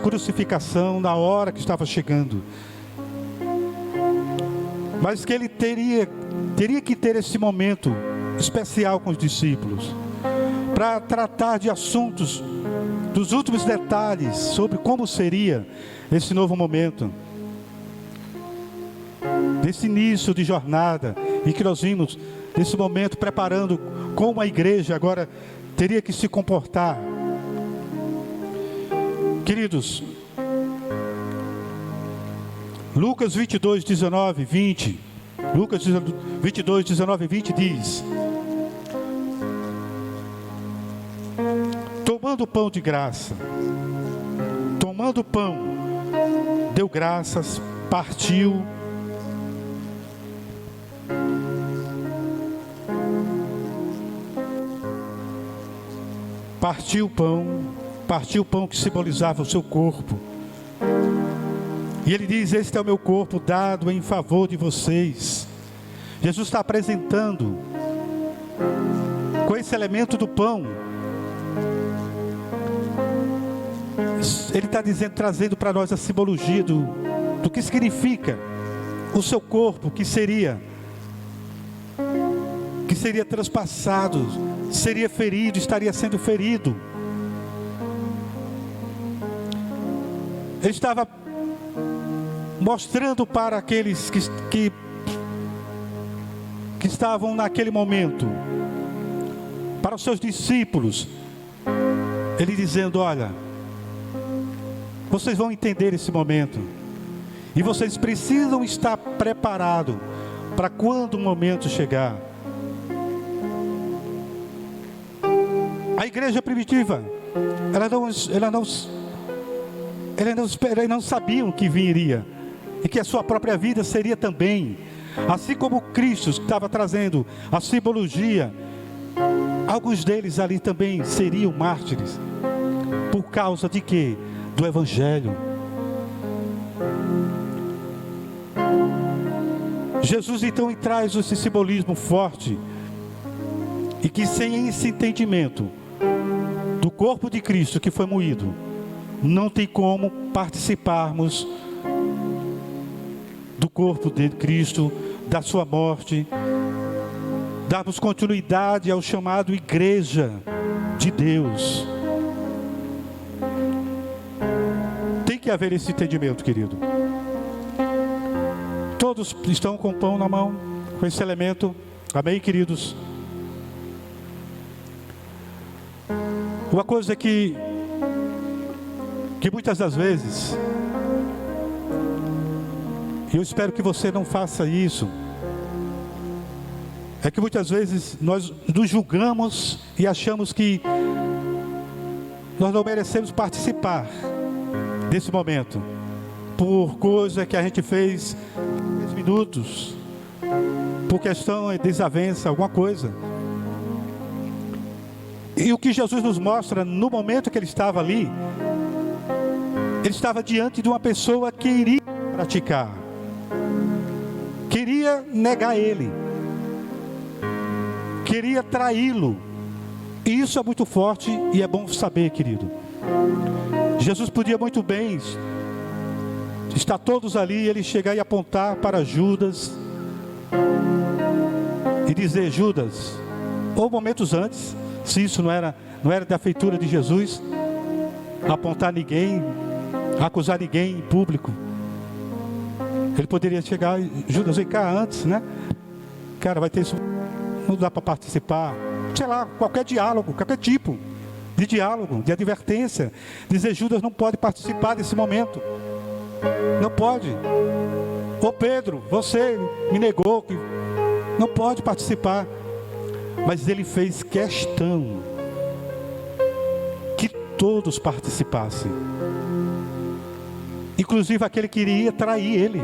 Speaker 7: crucificação, da hora que estava chegando. Mas que ele teria que ter esse momento especial com os discípulos, para tratar de assuntos, dos últimos detalhes, sobre como seria esse novo momento, desse início de jornada, e que nós vimos, nesse momento, preparando como a igreja agora teria que se comportar. Queridos, Lucas 22, 19, 20, Lucas 22, 19 e 20 diz: tomando o pão de graça, tomando o pão, deu graças, partiu, partiu o pão que simbolizava o seu corpo. E ele diz: este é o meu corpo dado em favor de vocês. Jesus está apresentando, com esse elemento do pão, ele está dizendo, trazendo para nós a simbologia do que significa o seu corpo, que seria transpassado, seria ferido, estaria sendo ferido. Ele estava mostrando para aqueles que estavam naquele momento, para os seus discípulos, ele dizendo: olha, vocês vão entender esse momento, e vocês precisam estar preparados para quando o momento chegar. A igreja primitiva, eles não sabiam que viria, e que a sua própria vida seria também, assim como Cristo estava trazendo a simbologia, alguns deles ali também seriam mártires, por causa de quê? Do Evangelho. Jesus então traz esse simbolismo forte, e que sem esse entendimento do corpo de Cristo que foi moído, não tem como participarmos do corpo de Cristo, da sua morte, darmos continuidade ao chamado igreja de Deus. Tem que haver esse entendimento, querido. Todos estão com o pão na mão, com esse elemento. Amém, queridos? Uma coisa que muitas das vezes, e eu espero que você não faça isso, é que muitas vezes nós nos julgamos e achamos que nós não merecemos participar desse momento, por coisa que a gente fez em 10 minutos, por questão de desavença, alguma coisa. E o que Jesus nos mostra, no momento que ele estava ali, ele estava diante de uma pessoa que iria praticar, queria negar ele, queria traí-lo. E isso é muito forte e é bom saber, querido. Jesus podia muito bem estar todos ali, ele chegar e apontar para Judas e dizer: Judas, ou momentos antes, se isso não era da feitura de Jesus, apontar ninguém, acusar ninguém em público, ele poderia chegar: Judas, vem cá antes, né? Cara, vai ter isso, não dá para participar. Sei lá, qualquer diálogo, qualquer tipo de diálogo, de advertência, dizer: Judas não pode participar desse momento, não pode. Ô Pedro, você me negou, que não pode participar. Mas ele fez questão que todos participassem, inclusive aquele que iria trair ele.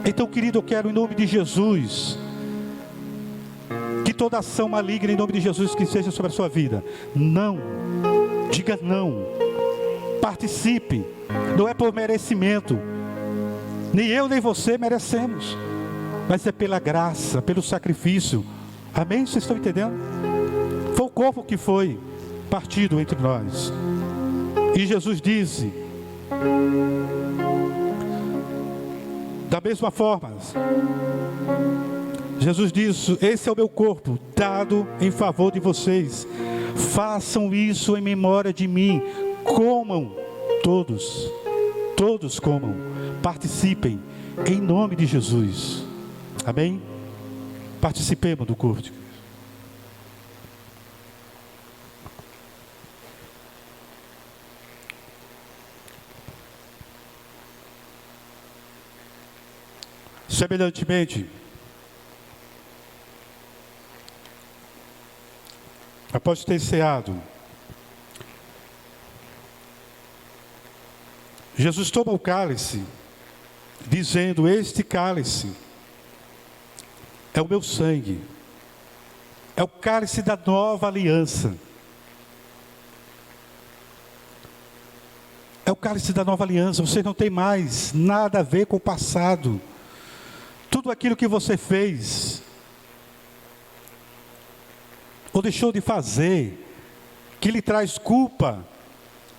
Speaker 7: Então, querido, eu quero, em nome de Jesus, que toda ação maligna, em nome de Jesus, que seja sobre a sua vida, não, diga não, participe. Não é por merecimento, nem eu nem você merecemos, mas é pela graça, pelo sacrifício. Amém? Vocês estão entendendo? Foi o corpo que foi partido entre nós. E Jesus disse, da mesma forma, Jesus disse: esse é o meu corpo, dado em favor de vocês. Façam isso em memória de mim. Comam, todos comam. Participem, em nome de Jesus. Amém? Participemos do culto. Semelhantemente, após ter ceado, Jesus toma o cálice, dizendo: este cálice é o meu sangue, é o cálice da nova aliança. É o cálice da nova aliança. Você não tem mais nada a ver com o passado. Tudo aquilo que você fez ou deixou de fazer, que lhe traz culpa,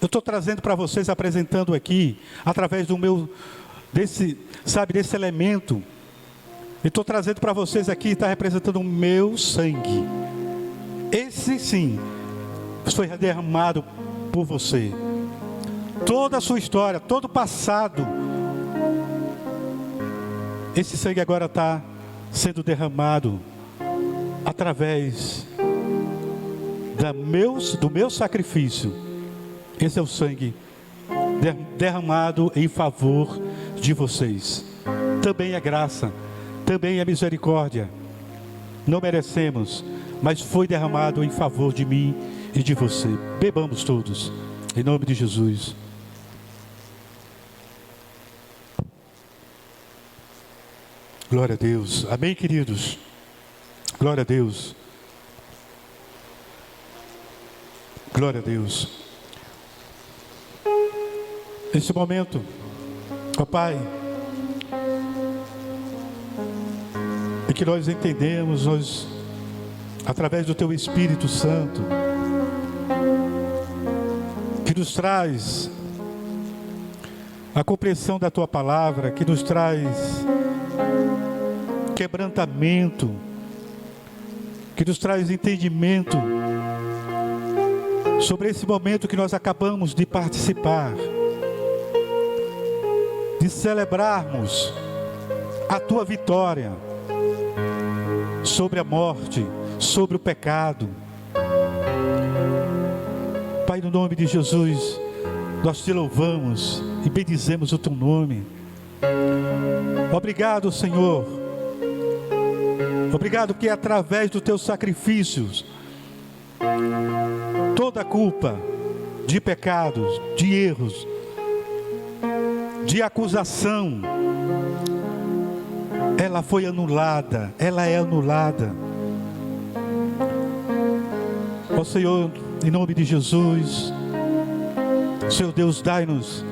Speaker 7: eu estou trazendo para vocês, apresentando aqui, através desse elemento. Eu estou trazendo para vocês aqui, está representando o meu sangue. Esse sim, foi derramado por você. Toda a sua história, todo o passado, esse sangue agora está sendo derramado através do meu sacrifício. Esse é o sangue derramado em favor de vocês. Também é graça, também é misericórdia. Não merecemos, mas foi derramado em favor de mim e de você. Bebamos todos, em nome de Jesus. Glória a Deus. Amém, queridos? Glória a Deus. Glória a Deus. Nesse momento, ó Pai, que nós entendemos, nós, através do Teu Espírito Santo, que nos traz a compreensão da Tua palavra, que nos traz quebrantamento, que nos traz entendimento sobre esse momento que nós acabamos de participar, de celebrarmos a Tua vitória sobre a morte, sobre o pecado. Pai, no nome de Jesus, nós Te louvamos e bendizemos o Teu nome. Obrigado, Senhor. Obrigado que através dos Teus sacrifícios, toda a culpa de pecados, de erros, de acusação, ela foi anulada, ela é anulada. Ó Senhor, em nome de Jesus, Senhor Deus, dai-nos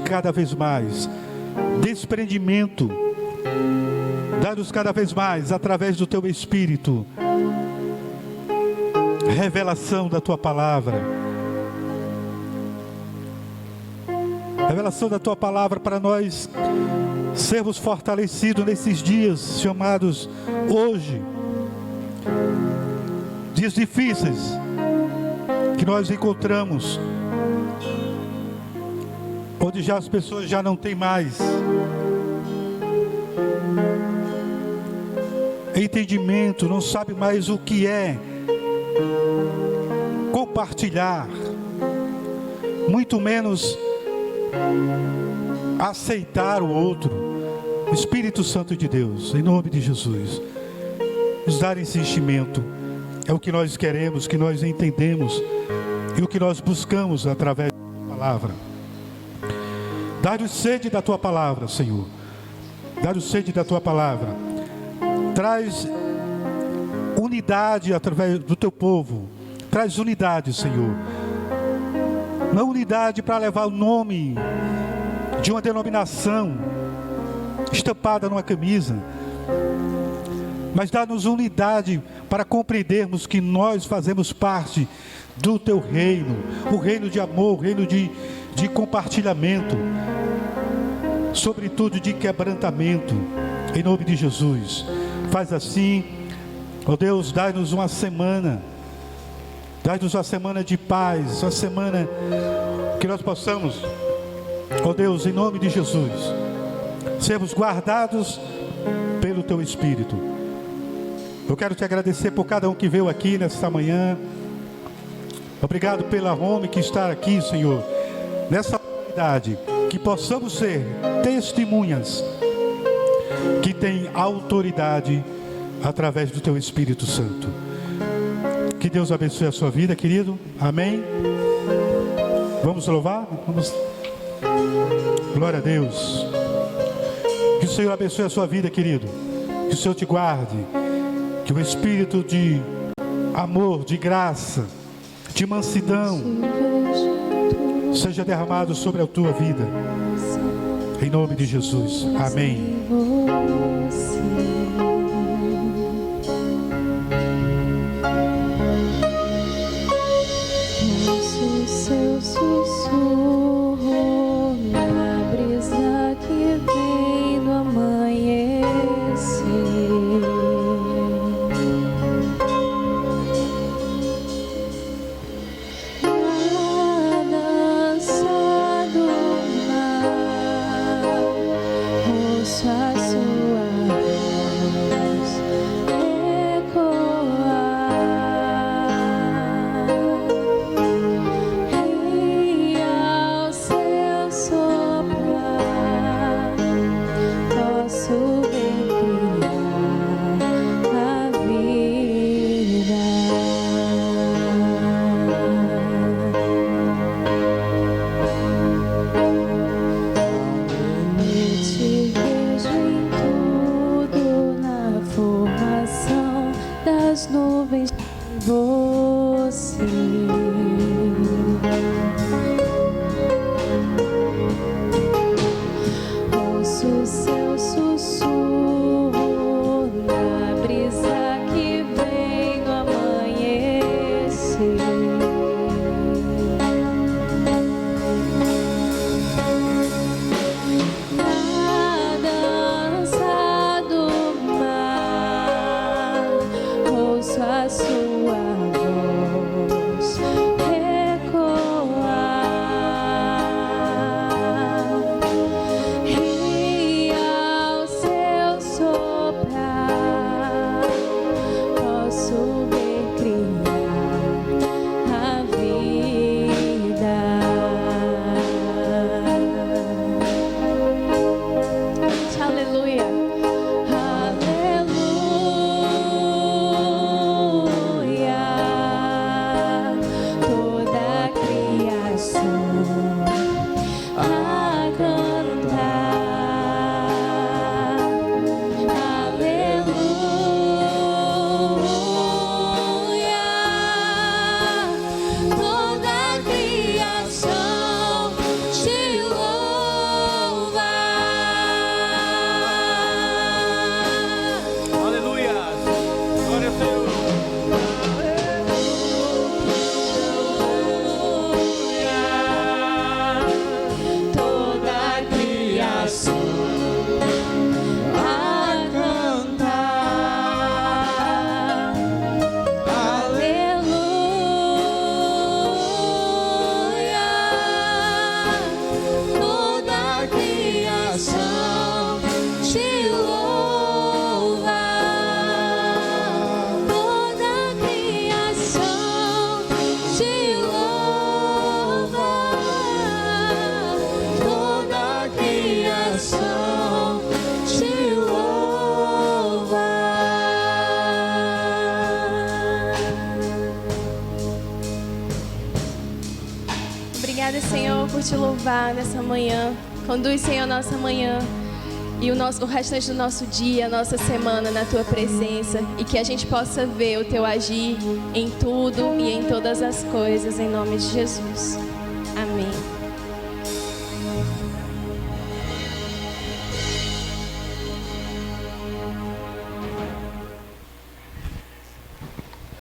Speaker 7: cada vez mais desprendimento, dai-nos cada vez mais, através do Teu Espírito, revelação da Tua palavra, revelação da Tua palavra para nós sermos fortalecidos nesses dias chamados hoje, dias difíceis que nós encontramos, onde já as pessoas já não têm mais entendimento, não sabe mais o que é compartilhar, muito menos aceitar o outro. Espírito Santo de Deus, em nome de Jesus, nos dar esse enchimento, é o que nós queremos, que nós entendemos e o que nós buscamos através da palavra. Dá-nos sede da Tua palavra, Senhor. Dá-nos sede da Tua palavra. Traz unidade através do Teu povo. Traz unidade, Senhor. Não unidade para levar o nome de uma denominação estampada numa camisa, mas dá-nos unidade para compreendermos que nós fazemos parte do Teu reino, o reino de amor, o reino de compartilhamento, sobretudo de quebrantamento, em nome de Jesus. Faz assim, ó Deus, dai-nos uma semana de paz, uma semana que nós possamos, ó Deus, em nome de Jesus, sermos guardados pelo Teu Espírito. Eu quero Te agradecer por cada um que veio aqui nesta manhã. Obrigado pela Home que está aqui, Senhor, nessa oportunidade, que possamos ser testemunhas que têm autoridade através do Teu Espírito Santo. Que Deus abençoe a sua vida, querido. Amém. Vamos louvar? Vamos. Glória a Deus. Que o Senhor abençoe a sua vida, querido. Que o Senhor te guarde. Que o Espírito de amor, de graça, de mansidão seja derramado sobre a tua vida. Em nome de Jesus. Amém.
Speaker 2: Ouço seu sussurro na brisa que vem do amanhecer. Na dança do mar, ouço a sua voz ecoar. E ao
Speaker 1: Obrigada, Senhor, por te louvar nessa manhã. Conduz, Senhor, nossa manhã e o restante do nosso dia, nossa semana na Tua presença. E que a gente possa ver o Teu agir em tudo e em todas as coisas, em nome de Jesus.